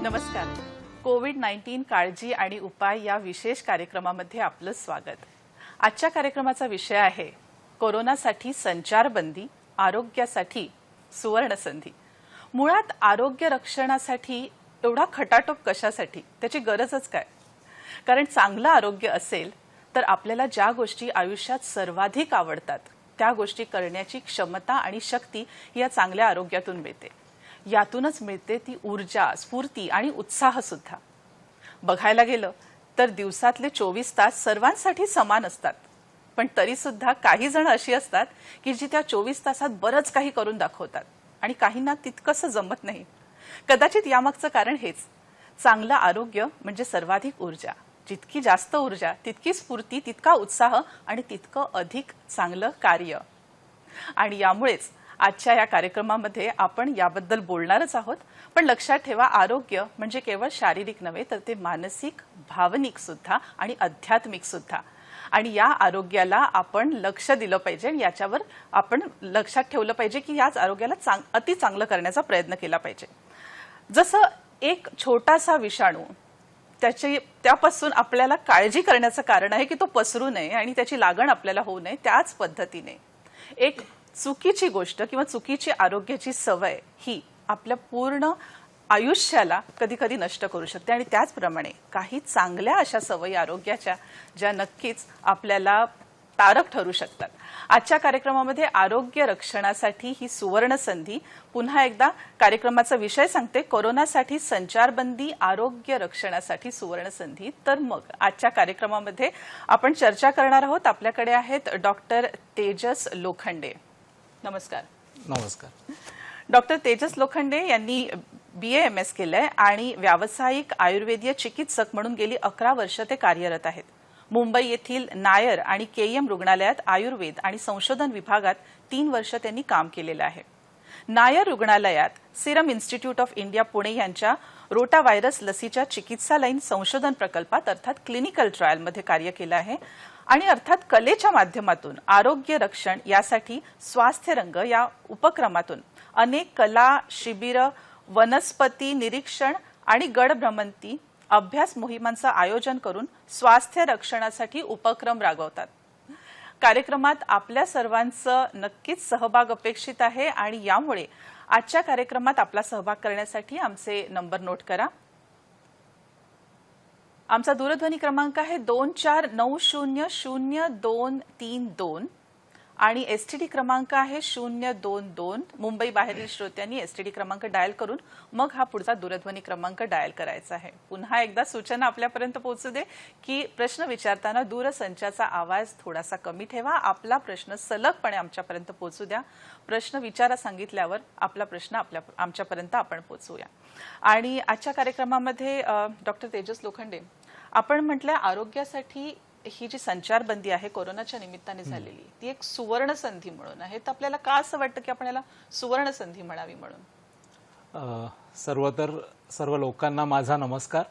नमस्कार. कोविड-19 काळजी आणि उपाय या विशेष कार्यक्रमामध्ये आपलं स्वागत. आजच्या कार्यक्रमाचा विषय आहे कोरोनासाठी संचारबंदी, आरोग्यासाठी सुवर्ण संधी. मुळात आरोग्य रक्षणासाठी एवढा खटाटोप कशासाठी? त्याची गरजच काय? कारण चांगलं आरोग्य असेल तर आपल्याला ज्या गोष्टी आयुष्यात सर्वाधिक आवडतात त्या गोष्टी करण्याची क्षमता आणि शक्ती या चांगल्या आरोग्यातून मिळते. यातूनच मिळते ती ऊर्जा, स्फूर्ती आणि उत्साह सुद्धा. बघायला गेलं तर दिवसातले 24 तास सर्वांसाठी समान असतात, पण तरी सुद्धा काही जण अशी असतात की जी त्या 24 तासात बरंच काही करून दाखवतात आणि काहींना तितकंसं जमत नाही. कदाचित यामागचं कारण हेच, चांगलं आरोग्य म्हणजे सर्वाधिक ऊर्जा. जितकी जास्त ऊर्जा तितकी स्फूर्ती, तितका उत्साह आणि तितकं अधिक चांगलं कार्य. आणि यामुळेच आजच्या या कार्यक्रमामध्ये आपण याबद्दल बोलणारच आहोत. पण लक्षात ठेवा, आरोग्य म्हणजे केवळ शारीरिक नव्हे तर ते मानसिक, भावनिक सुद्धा आणि आध्यात्मिक सुद्धा. आणि या आरोग्याला आपण लक्ष दिलं पाहिजे, याच्यावर आपण लक्षात ठेवलं पाहिजे की याच आरोग्याला अति चांगलं करण्याचा प्रयत्न केला पाहिजे. जसं एक छोटासा विषाणू, त्यापासून आपल्याला काळजी करण्याचं कारण आहे की तो पसरू नये आणि त्याची लागण आपल्याला होऊ नये, त्याच पद्धतीने एक चुकीची गोष्ट किंवा चुकीची आरोग्याची सवय ही आपल्या पूर्ण आयुष्याला कधी कधी नष्ट करू शकते. आणि त्याचप्रमाणे काही चांगल्या अशा सवयी आरोग्याच्या ज्या नक्कीच आपल्याला तारक ठरू शकतात. आजच्या कार्यक्रमामध्ये आरोग्य रक्षणासाठी ही सुवर्ण संधी. पुन्हा एकदा कार्यक्रमाचा विषय सांगते, कोरोनासाठी संचारबंदी, आरोग्य रक्षणासाठी सुवर्ण संधी. तर मग आजच्या कार्यक्रमामध्ये आपण चर्चा करणार आहोत. आपल्याकडे आहेत डॉक्टर तेजस लोखंडे. नमस्कार. नमस्कार. डॉक्टर तेजस लोखंडे यांनी BAMS केलंय आणि व्यावसायिक आयुर्वेदीय चिकित्सक म्हणून गेली 11 वर्ष ते कार्यरत आहेत. मुंबई येथील नायर आणि KEM रुग्णालयात आयुर्वेद आणि संशोधन विभागात 3 वर्ष त्यांनी काम केलेलं आहे. नायर रुग्णालयात Serum institute of India Pune यांच्या रोटा व्हायरस लसीच्या चिकित्सालयीन संशोधन प्रकल्पात अर्थात क्लिनिकल ट्रायलमध्ये कार्य केलं आहे. आणि अर्थात कलेच्या माध्यमातून आरोग्य रक्षण यासाठी स्वास्थ्य रंग या उपक्रमातून अनेक कला शिबिरं, वनस्पती निरीक्षण आणि गड भ्रमंती अभ्यास मोहिमांचं आयोजन करून स्वास्थ्य रक्षणासाठी उपक्रम राबवतात. कार्यक्रमात आपल्या सर्वांचं नक्कीच सहभाग अपेक्षित आहे आणि यामुळे आजच्या कार्यक्रमात आपला सहभाग करण्यासाठी आमचे नंबर नोट करा. आमचा दूरध्वनी क्रमांक आहे 24900232 आणि STD क्रमांक आहे 022. मुंबई बाहेरील श्रोत्यांनी STD क्रमांक डायल करून मग हा पुढचा दूरध्वनी क्रमांक डायल करायचा आहे. पुन्हा एकदा सूचना आपल्यापर्यंत पोहोचू दे की प्रश्न विचारताना दूरसंचाचा आवाज थोडासा कमी ठेवा. आपला प्रश्न सलगपणे आमच्यापर्यंत पोहोचू द्या. प्रश्न विचारा सांगितल्यावर आपला प्रश्न आमच्यापर्यंत आपण पोहोचूया. आणि आजच्या कार्यक्रमामध्ये डॉक्टर तेजस लोखंडे, आपण म्हटलं आरोग्यासाठी ही जी संचारबंदी आहे कोरोनाच्या निमित्ताने झालेली, ती एक सुवर्ण संधी म्हणून आहे. तर आपल्याला का असं वाटतं की आपण याला सुवर्ण संधी म्हणावी म्हणून? सर्व लोकांना माझा नमस्कार.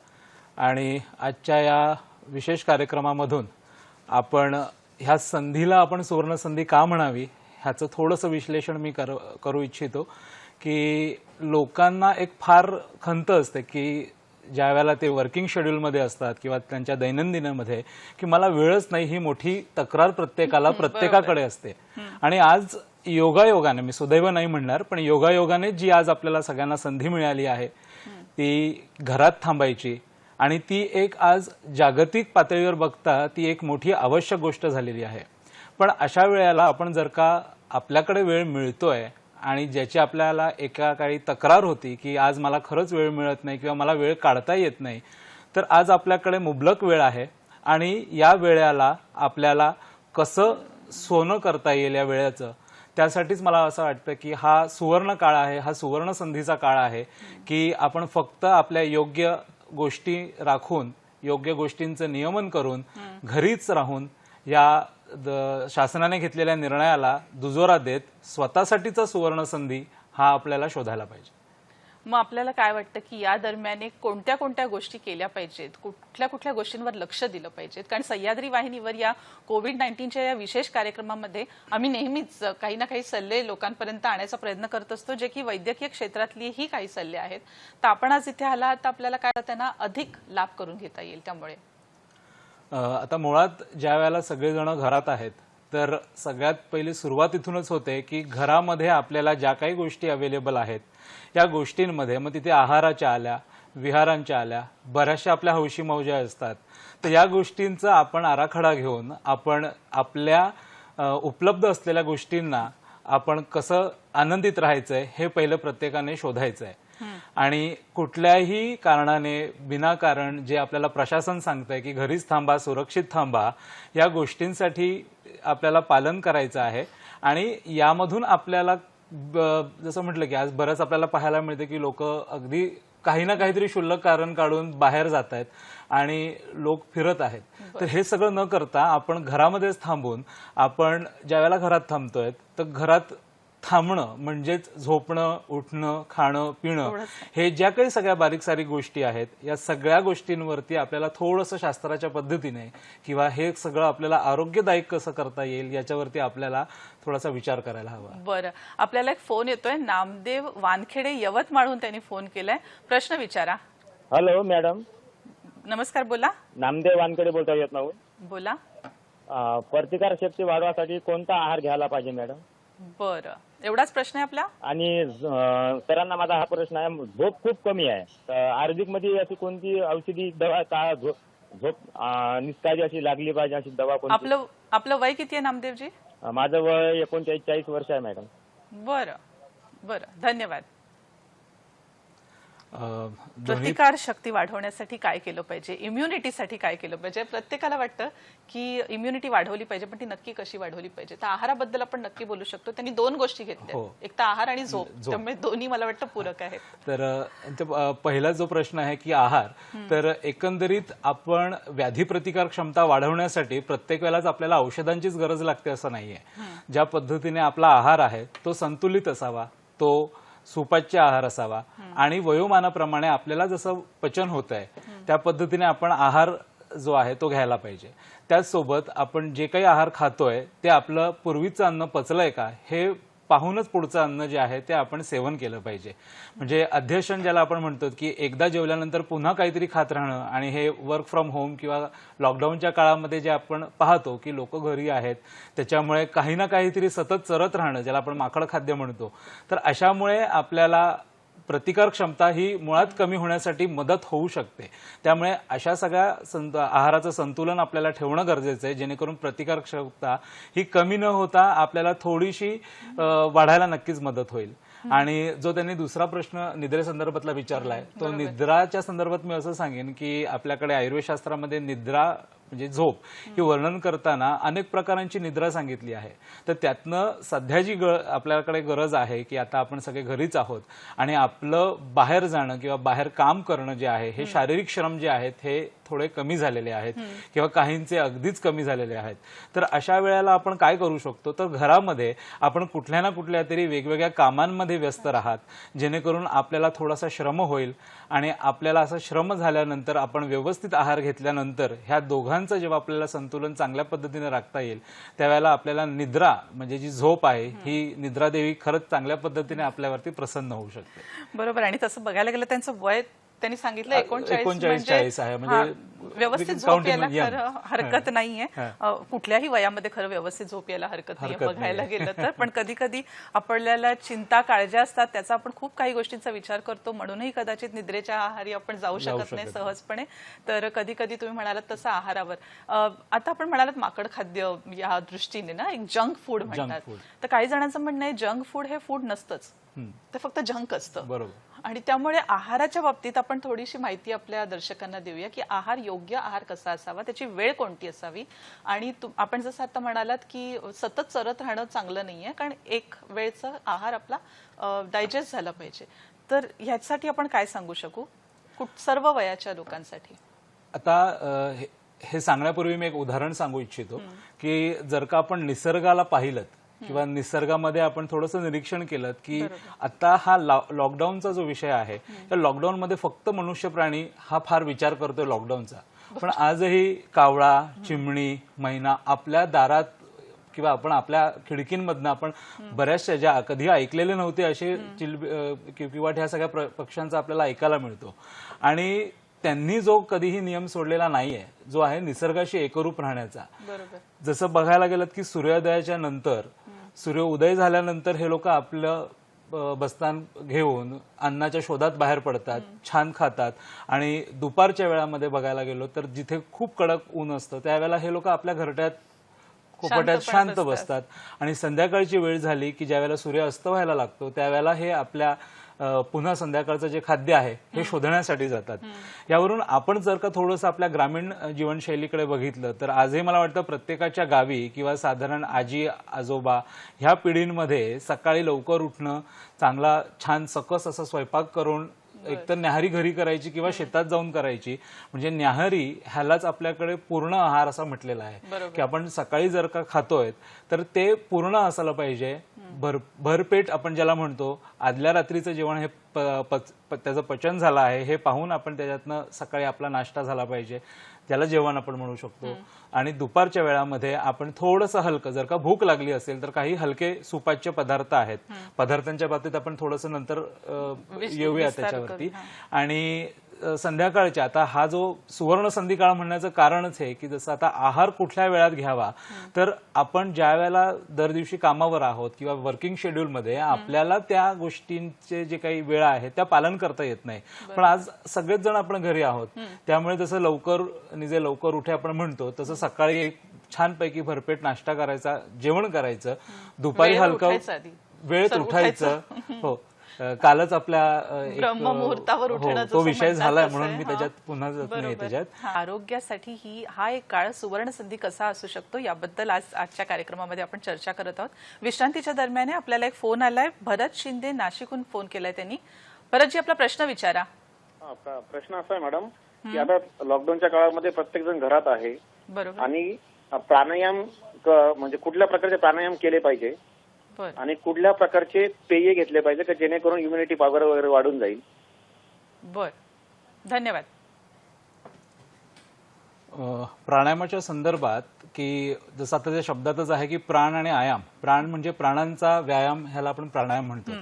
आणि आजच्या या विशेष कार्यक्रमामधून आपण ह्या संधीला आपण सुवर्ण संधी का म्हणावी ह्याचं थोडंसं विश्लेषण मी करू इच्छितो. की लोकांना एक फार खंत असते की ज्या वेळेला ते वर्किंग शेड्यूलमध्ये असतात किंवा त्यांच्या दैनंदिनामध्ये की मला वेळच नाही, ही मोठी तक्रार प्रत्येकाकडे असते. आणि आज योगायोगाने, मी सुदैव नाही म्हणणार, पण योगायोगाने जी आज आपल्याला सगळ्यांना संधी मिळाली आहे ती घरात थांबायची, आणि ती एक आज जागतिक पातळीवर बघता ती एक मोठी आवश्यक गोष्ट झालेली आहे. पण अशा वेळेला आपण जर का आपल्याकडे वेळ मिळतोय आणि ज्याची आपल्याला एका काळी तक्रार होती की आज मला खरंच वेळ मिळत नाही किंवा मला वेळ काढता येत नाही, तर आज आपल्याकडे मुबलक वेळ आहे. आणि या वेळेला आपल्याला कसं सोनं करता येईल या वेळेचं, त्यासाठीच मला असं वाटतं की हा सुवर्ण काळ आहे, हा सुवर्ण संधीचा काळ आहे की आपण फक्त आपल्या योग्य गोष्टी राखून, योग्य गोष्टींचं नियमन करून घरीच राहून या शासनाने घेतलेल्या निर्णयाला दुजोरा देत स्वतःसाठीचा सुवर्ण संधी हा आपल्याला शोधायला पाहिजे. मग आपल्याला काय वाटतं की या दरम्यान कोणत्या कोणत्या गोष्टी केल्या पाहिजेत, कुठल्या कुठल्या गोष्टींवर लक्ष दिलं पाहिजेत? कारण सह्याद्री वाहिनीवर या कोविड-19च्या या विशेष कार्यक्रमामध्ये आम्ही नेहमीच काही ना काही सल्ले लोकांपर्यंत आणण्याचा प्रयत्न करत असतो, जे की वैद्यकीय क्षेत्रातलीही काही सल्ले आहेत. तर आपण आज इथे आलात तर आपल्याला काय त्यांना अधिक लाभ करून घेता येईल त्यामुळे? आता मुळात ज्या वेळेला सगळेजण घरात आहेत तर सगळ्यात पहिली सुरुवात इथूनच होते की घरामध्ये आपल्याला ज्या काही गोष्टी अवेलेबल आहेत या गोष्टींमध्ये, मग तिथे आहाराच्या आल्या, विहारांच्या आल्या, बऱ्याचशा आपल्या हौशी मौजा असतात, तर या गोष्टींचा आपण आराखडा घेऊन आपण आपल्या उपलब्ध असलेल्या गोष्टींना आपण कसं आनंदित राहायचंय हे पहिलं प्रत्येकाने शोधायचं आहे. आणि कुठल्याही कारणाने विनाकारण जे आपल्याला प्रशासन सांगतंय की घरीच थांबा, सुरक्षित थांबा, या गोष्टींसाठी आपल्याला पालन करायचं आहे. आणि यामधून आपल्याला जसं म्हटलं की आज बरंच आपल्याला पाहायला मिळतं की लोक अगदी काही ना काहीतरी क्षुल्लक कारण काढून बाहेर जात आहेत आणि लोक फिरत आहेत. तर हे सगळं न करता आपण घरामध्येच थांबून, आपण ज्या वेळेला घरात थांबतोय तर घरात थांबणं म्हणजेच झोपणं, उठणं, खाणं, पिणं, हे ज्या काही सगळ्या बारीक सारीक गोष्टी आहेत या सगळ्या गोष्टींवरती आपल्याला थोडंसं शास्त्राच्या पद्धतीने किंवा हे सगळं आपल्याला आरोग्यदायक कसं करता येईल याच्यावरती आपल्याला थोडासा विचार करायला हवा. बरं, आपल्याला एक फोन येतोय. नामदेव वानखेडे यवतमाळहून त्यांनी फोन केलाय. प्रश्न विचारा. Hello madam. नमस्कार, बोला. नामदेव वानखेडे बोलता येत ना. बोला. प्रतिकार शक्ती वाढवासाठी कोणता आहार घ्यायला पाहिजे मॅडम? बरं, एवढाच प्रश्न आहे आपला? आणि सरांना माझा हा प्रश्न आहे, झोप खूप कमी आहे, तर आयुर्वेदिक मध्ये अशी कोणती औषधी दवा का झोप निस्काळजी अशी लागली पाहिजे अशी दवा कोणती? आपलं वय किती आहे नामदेवजी? माझं वय 39 वर्ष आहे मॅडम. बरं बरं, धन्यवाद. प्रतिकार शक्ती वाढवण्यासाठी काय केलं पाहिजे, इम्युनिटीसाठी काय केलं पाहिजे? प्रत्येकाला वाटतं की इम्युनिटी वाढवली पाहिजे, पण ती नक्की कशी वाढवली पाहिजे? तर आहाराबद्दल आपण नक्की बोलू शकतो. त्यांनी दोन गोष्टी घेतल्या, एक तर आहार आणि झोप, त्यामुळे दोन्ही मला वाटतं पूरक आहेत. तर पहिला जो प्रश्न आहे की आहार, तर एकंदरीत आपण व्याधी प्रतिकार क्षमता वाढवण्यासाठी प्रत्येक वेळेलाच आपल्याला औषधांचीच गरज लागते असं नाहीये. ज्या पद्धतीने आपला आहार आहे तो संतुलित असावा, तो सुपाच्य आहार असावा आणि वयोमानाप्रमाणे आपल्याला जसं पचन होत आहे त्या पद्धतीने आपण आहार जो आहे तो घ्यायला पाहिजे. त्याचसोबत आपण जे काही आहार खातोय ते आपलं पूर्वीचं अन्न पचलंय का हे पाहूनच पुढचं अन्न जे आहे ते आपण सेवन केलं पाहिजे. म्हणजे अध्यसन ज्याला आपण म्हणतो की एकदा जेवल्यानंतर पुन्हा काहीतरी खात राहणं, आणि हे वर्क फ्रॉम होम किंवा लॉकडाऊनच्या काळामध्ये जे आपण पाहतो की लोक घरी आहेत त्याच्यामुळे काही ना काहीतरी सतत चरत राहणं, ज्याला आपण माकड खाद्य म्हणतो, तर अशामुळे आपल्याला प्रतिकार क्षमता ही मुळात कमी होण्यासाठी मदत होऊ शकते. त्यामुळे अशा सगळ्या आहाराचं संतुलन आपल्याला ठेवणं गरजेचं आहे, जेणेकरून प्रतिकार क्षमता ही कमी न होता आपल्याला थोडीशी वाढायला नक्कीच मदत होईल. आणि जो त्यांनी दुसरा प्रश्न निद्रेसंदर्भातला विचारलाय तो निद्राच्या संदर्भात मी असं सांगेन की आपल्याकडे आयुर्वेदशास्त्रामध्ये निद्रा म्हणजे झोप ही वर्णन करताना अनेक प्रकारांची निद्रा सांगितली आहे. तर त्यातनं सध्या जी आपल्याकडे गरज आहे की आता आपण सगळे घरीच आहोत आणि आपलं बाहेर जाणं किंवा बाहेर काम करणं जे आहे हे शारीरिक श्रम जे आहेत हे थोडे कमी झालेले आहेत किंवा काहींचे अगदीच कमी झालेले आहेत. तर अशा वेळेला आपण काय करू शकतो, तर घरामध्ये आपण कुठल्या ना कुठल्या तरी वेगवेगळ्या कामांमध्ये व्यस्त राहात, जेणेकरून आपल्याला थोडासा श्रम होईल आणि आपल्याला असं श्रम झाल्यानंतर आपण व्यवस्थित आहार घेतल्यानंतर ह्या दोघांचं जेव्हा आपल्याला संतुलन चांगल्या पद्धतीने राखता येईल त्यावेळेला आपल्याला निद्रा म्हणजे जी झोप आहे ही निद्रादेवी खरंच चांगल्या पद्धतीने आपल्यावरती प्रसन्न होऊ शकते. बरोबर. आणि तसं बघायला गेलं त्यांचं वय त्यांनी सांगितलं 39 आहे. म्हणजे व्यवस्थित झोप यायला खरं हरकत नाहीये. कुठल्याही वयामध्ये खरं व्यवस्थित झोप यायला हरकत नाहीये बघायला गेलं तर. पण कधी कधी आपल्याला चिंता काळज्या असतात, त्याचा आपण खूप काही गोष्टींचा विचार करतो, म्हणूनही कदाचित निद्रेच्या आहारी आपण जाऊ शकत नाही सहजपणे. तर कधी कधी तुम्ही म्हणालात तसं आहारावर, आता आपण म्हणालात माकड खाद्य या दृष्टीने ना एक जंक फूड म्हणतात, तर काही जणांचं म्हणणं आहे जंक फूड हे फूड नसतंच, ते फक्त जंक असतं. बरोबर. आणि त्यामुळे आहाराच्या बाबतीत आपण थोडीशी माहिती आपल्या दर्शकांना देऊया की योग्य आहार कसा असावा, त्याची वेळ कोणती असावी. आणि आपण जसं आता म्हणालात की सतत चरत राहणं चांगलं नाहीये, कारण एक वेळचा आहार आपला डायजेस्ट झाला पाहिजे. तर ह्यासाठी आपण काय सांगू शकू सर्व वयाच्या लोकांसाठी? आता हे सांगण्यापूर्वी मी एक उदाहरण सांगू इच्छितो की जर का आपण निसर्गाला पाहिलं किंवा निसर्गामध्ये आपण थोडंसं निरीक्षण केलं की आता हा लॉकडाऊनचा जो विषय आहे त्या लॉकडाऊनमध्ये फक्त मनुष्य प्राणी हा फार विचार करतोय लॉकडाऊनचा, पण आजही कावळा, चिमणी, मैना आपल्या दारात किंवा आपण आपल्या खिडकींमधनं आपण बऱ्याचशा ज्या कधी ऐकलेले नव्हते असे किलबिवाट ह्या सगळ्या पक्ष्यांचा आपल्याला ऐकायला मिळतो. आणि त्यांनी जो कधीही नियम सोडलेला नाहीये, जो आहे निसर्गाशी एकरूप राहण्याचा. जसं बघायला गेलं की सूर्योदयाच्या नंतर, सूर्य उदय झाल्यानंतर हे लोक आपलं बस्तान घेऊन अन्नाच्या शोधात बाहेर पडतात, छान खातात. आणि दुपारच्या वेळामध्ये बघायला गेलो तर जिथे खूप कडक ऊन असतं त्यावेळेला हे लोक आपल्या घरट्यात कोपऱ्यात शांत बसतात. आणि संध्याकाळची वेळ झाली की ज्यावेळेला सूर्य अस्त व्हायला लागतो त्यावेळेला हे आपल्या पुन्हा संध्याकाळचं जे खाद्य आहे हे शोधण्यासाठी जातात. यावरून आपण जर का थोडंसं आपल्या ग्रामीण जीवनशैलीकडे बघितलं तर आजही मला वाटतं प्रत्येकाच्या गावी किंवा साधारण आजी आजोबा ह्या पिढींमध्ये सकाळी लवकर उठणं, चांगला छान सकस असा स्वयंपाक करून एकतर न्याहारी घरी करायची किंवा शेतात जाऊन करायची. म्हणजे न्याहारी ह्यालाच आपल्याकडे पूर्ण आहार असा म्हटलेला आहे की आपण सकाळी जर का खातोय तर ते पूर्ण असायला पाहिजे. भरपेट आपण ज्याला म्हणतो, आदल्या रात्रीचं जेवण हे त्याचं पचन झालं आहे हे पाहून आपण त्याच्यातनं सकाळी आपला नाश्ता झाला पाहिजे, ज्याला जेवण आपण म्हणू शकतो. आणि दुपारच्या वेळामध्ये आपण थोडंसं हलकं, जर का भूक लागली असेल तर काही हलके सुपाच्य पदार्थ आहेत. पदार्थांच्या बाबतीत आपण थोडंसं नंतर येऊया त्याच्यावरती. आणि संध्याकाळच्या, आता हा जो सुवर्ण संधी काळ म्हणण्याचं कारणच आहे की जसं आता आहार कुठल्या वेळात घ्यावा, तर आपण ज्या वेळेला दर दिवशी कामावर आहोत किंवा वर्किंग शेड्यूलमध्ये आपल्याला त्या गोष्टींचे जे काही वेळ आहे त्या पालन करता येत नाही. पण आज सगळेच जण आपण घरी आहोत, त्यामुळे जसं लवकर उठे आपण म्हणतो तसं सकाळी एक छानपैकी भरपेट नाश्ता करायचा, जेवण करायचं, दुपारी हलकं वेळेत उठायचं. हो, कालच आपल्या ब्रह्ममुहूर्तावर उठणं तो विषय झालाय म्हणून मी त्याच्यात पुन्हा जात नाही त्याच्यात. आरोग्यासाठी हा एक काळ सुवर्ण संधी कसा असू शकतो याबद्दल आजच्या कार्यक्रमामध्ये आपण चर्चा करत आहोत. विश्रांतीच्या दरम्यान आपल्याला एक फोन आलाय. भरत शिंदे नाशिकहून फोन केलाय त्यांनी. भरतजी, आपला प्रश्न विचारा. प्रश्न असा आहे मॅडम की आता लॉकडाऊनच्या काळामध्ये प्रत्येक जण घरात आहे, बरोबर, आणि प्राणायाम म्हणजे कुठल्या प्रकारचे प्राणायाम केले पाहिजे आणि कुठल्या प्रकारचे पेय घेतले पाहिजे की जेणेकरून इम्युनिटी पॉवर वगैरे वाढून जाईल? बर, धन्यवाद. प्राणायामाच्या संदर्भात की जसं आता त्या शब्दातच आहे की प्राण आणि आयाम. प्राण म्हणजे प्राणांचा व्यायाम, ह्याला आपण प्राणायाम म्हणतो.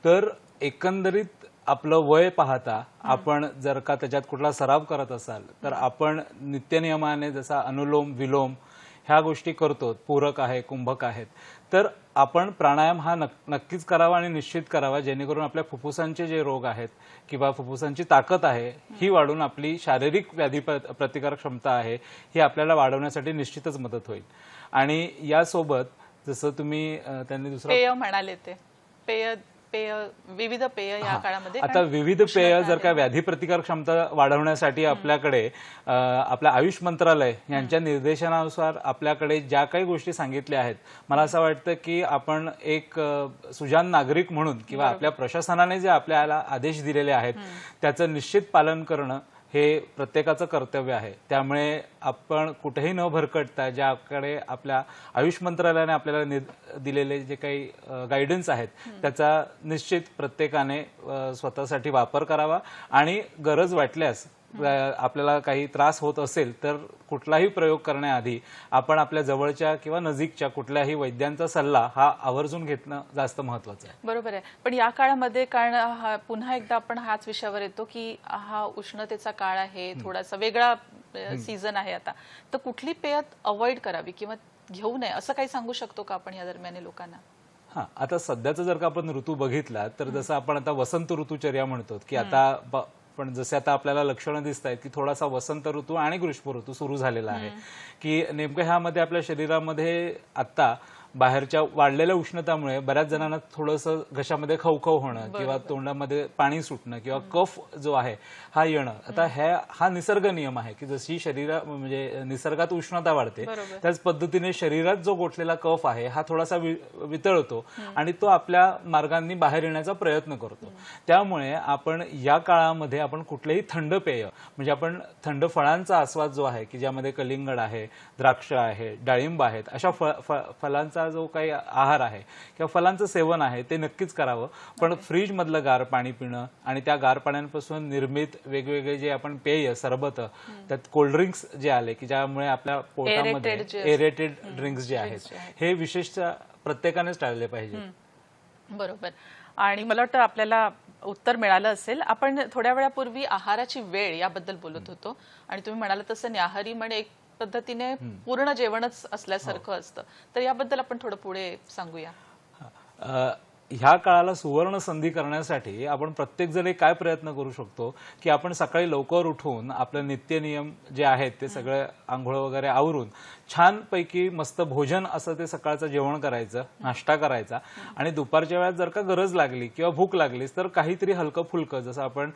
तर एकंदरीत आपलं वय पाहता आपण जर का त्याच्यात कुठला सराव करत असाल तर आपण नित्यनियमाने जसा अनुलोम विलोम ह्या गोष्टी करतो, पूरक आहे, कुंभक आहेत, तर आपण प्राणायाम हा नक्कीच करावा आणि निश्चित करावा, जेणेकरून आपल्या फुफ्फुसांचे जे रोग आहेत किंवा फुफ्फुसांची ताकद आहे ही वाढून आपली शारीरिक व्याधी प्रतिकारक क्षमता आहे ही आपल्याला वाढवण्यासाठी निश्चितच मदत होईल. आणि यासोबत जसं तुम्ही त्यांनी दुसरं पेय म्हणाले, ते पेय विविध पेय या काळामध्ये, आता विविध पेय जर का व्याधी प्रतिकार क्षमता वाढवण्यासाठी आपल्याकडे आपल्या आयुष मंत्रालय यांच्या निर्देशनानुसार आपल्याकडे ज्या काही गोष्टी सांगितल्या आहेत, मला असं वाटतं की आपण एक सुजाण नागरिक म्हणून किंवा आपल्या प्रशासनाने जे आपल्याला आदेश दिलेले आहेत त्याचं निश्चित पालन करणं हे प्रत्येकाचं कर्तव्य आहे. त्यामुळे आपण कुठेही न भरकटता ज्याकडे आपल्या आयुष मंत्रालयाने आपल्याला दिलेले जे काही गायडन्स आहेत त्याचा निश्चित प्रत्येकाने स्वतःसाठी वापर करावा. आणि गरज वाटल्यास आपल्याला काही त्रास होत असेल तर कुठलाही प्रयोग करण्याआधी आपण आपल्या जवळच्या किंवा नजीकच्या कुठल्याही वैद्यांचा सल्ला हा आवर्जून घेणं जास्त महत्वाचं आहे. बरोबर आहे. पण या काळामध्ये, कारण पुन्हा एकदा आपण हाच विषयावर येतो की हा उष्णतेचा काळ आहे, थोडासा वेगळा सीझन आहे आता, तर कुठली पेय अवॉइड करावी किंवा घेऊ नये असं काही सांगू शकतो का आपण या दरम्यान लोकांना? हा, आता सध्याचा जर का आपण ऋतू बघितला तर जसं आपण आता वसंत ऋतूचर्या म्हणतो की आता पण जसे आता आपल्याला लक्षणं दिसत आहेत की थोडासा वसंत ऋतू आणि ग्रीष्म ऋतू सुरू झालेला आहे, की नेमकं ह्यामध्ये आपल्या शरीरामध्ये आता बाहेरच्या वाढलेल्या उष्णतामुळे बऱ्याच जणांना थोडंसं घशामध्ये खवखव होणं किंवा तोंडामध्ये पाणी सुटणं किंवा कफ जो आहे हा येणं. आता हा निसर्ग नियम आहे की जशी म्हणजे निसर्गात उष्णता वाढते त्याच पद्धतीने शरीरात जो गोठलेला कफ आहे हा थोडासा वितळतो आणि तो आपल्या मार्गांनी बाहेर येण्याचा प्रयत्न करतो. त्यामुळे आपण या काळामध्ये आपण कुठलेही थंड पेय, म्हणजे आपण थंड फळांचा आस्वाद जो आहे की ज्यामध्ये कलिंगड आहे, द्राक्ष आहे, डाळिंब आहेत, अशा फळांचा फळांचा जो काही आहार आहे किंवा फलांचं सेवन आहे ते नक्कीच करावं, पण फ्रीज मधलं गार पाणी पिणं आणि त्या गार पाण्यापासून निर्मित वेगवेगळे जे आपण पेय, सरबत, त्यात कोल्ड्रिंक्स जे आले की ज्यामुळे आपल्या पोटामध्ये एरेटेड ड्रिंक्स जे आहेत हे विशेषतः प्रत्येकानेच टाळले पाहिजे. बरोबर. आणि मला वाटतं आपल्याला उत्तर मिळालं असेल. आपण थोड्या वेळापूर्वी आहाराची वेळ याबद्दल बोलत होतो आणि तुम्ही म्हणाला तसं न्याहारी म्हणजे एक पद्धतीने पूर्ण जेवणच असल्यासारखं असतं, तर याबद्दल आपण थोडं पुढे सांगूया. ह्या काळाला सुवर्ण संधी करण्यासाठी आपण प्रत्येक जण काय प्रयत्न करू शकतो की आपण सकाळी लवकर उठून आपले नित्य नियम जे आहेत ते सगळे आंघोळ वगैरे आवरून छानपैकी मस्त भोजन असं ते सकाळचं जेवण करायचं, नाश्ता करायचा आणि दुपारच्या वेळात जर का गरज लागली किंवा भूक लागलीच तर काहीतरी हलकं फुलकं जसं आपण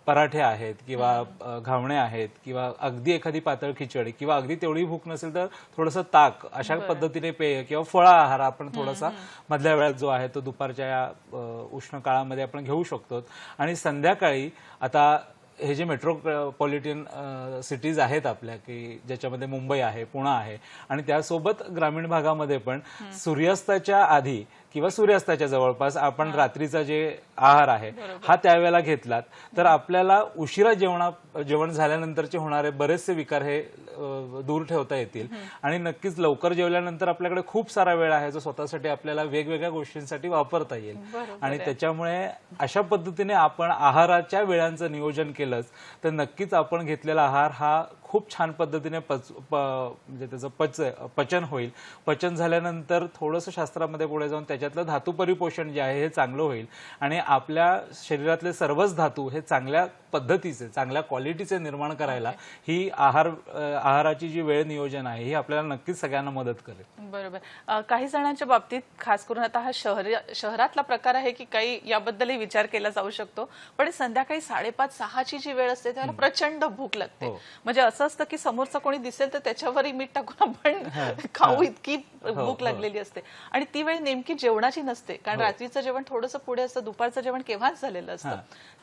पराठे आहेत किंवा घावणे आहेत किंवा अगदी एखादी पातळ खिचडी किंवा अगदी तेवढी भूक नसेल तर थोडंसं ताक अशा पद्धतीने पेय किंवा फळ आहार आपण थोडासा मधल्या वेळात जो आहे तो दुपारच्या या उष्ण काळामध्ये आपण घेऊ शकतो. आणि संध्याकाळी आता हे जे मेट्रोपॉलिटन सिटीज आहेत आपल्या की ज्याच्यामध्ये मुंबई आहे, पुणे आहे आणि त्यासोबत ग्रामीण भागामध्ये पण सूर्यास्ताच्या आधी किंवा सूर्यास्ताच्या जवळपास आपण रात्रीचा जे आहार आहे हा त्यावेळेला घेतलात तर आपल्याला उशिरा जेवण झाल्यानंतरचे होणारे बरेचसे विकार हे दूर ठेवता येतील. आणि नक्कीच लवकर जेवल्यानंतर आपल्याकडे खूप सारा वेळ आहे जो स्वतःसाठी आपल्याला वेगवेगळ्या गोष्टींसाठी वापरता येईल. आणि त्याच्यामुळे अशा पद्धतीने आपण आहाराच्या वेळांचं नियोजन केलंच तर नक्कीच आपण घेतलेला आहार हा खूप छान पद्धतीने म्हणजे त्याचं पचन होईल. पचन झाल्यानंतर थोडंसं शास्त्रामध्ये पुढे जाऊन त्याच्यातलं धातू परिपोषण जे आहे हे चांगलं होईल आणि आपल्या शरीरातले सर्वच धातू हे चांगल्या पद्धतीचे, चांगल्या क्वालिटीचे निर्माण करायला ही आहाराची जी वेळ नियोजन आहे ही आपल्याला नक्कीच सगळ्यांना मदत करेल. बरोबर. काही जणांच्या बाबतीत खास करून आता हा शहरातला प्रकार आहे की काही याबद्दलही विचार केला जाऊ शकतो, पण संध्याकाळी 5:30-6ची जी वेळ असते त्याला प्रचंड भूक लागते. म्हणजे असं असतं की समोरचा कोणी दिसेल तर त्याच्यावरही मीठ टाकून आपण खाऊ इतकी भूक लागलेली असते आणि ती वेळ नेमकी जेवणाची नसते, कारण रात्रीचं जेवण थोडंसं पुढे असतं, दुपारचं जेवण केव्हाच झालेलं असतं.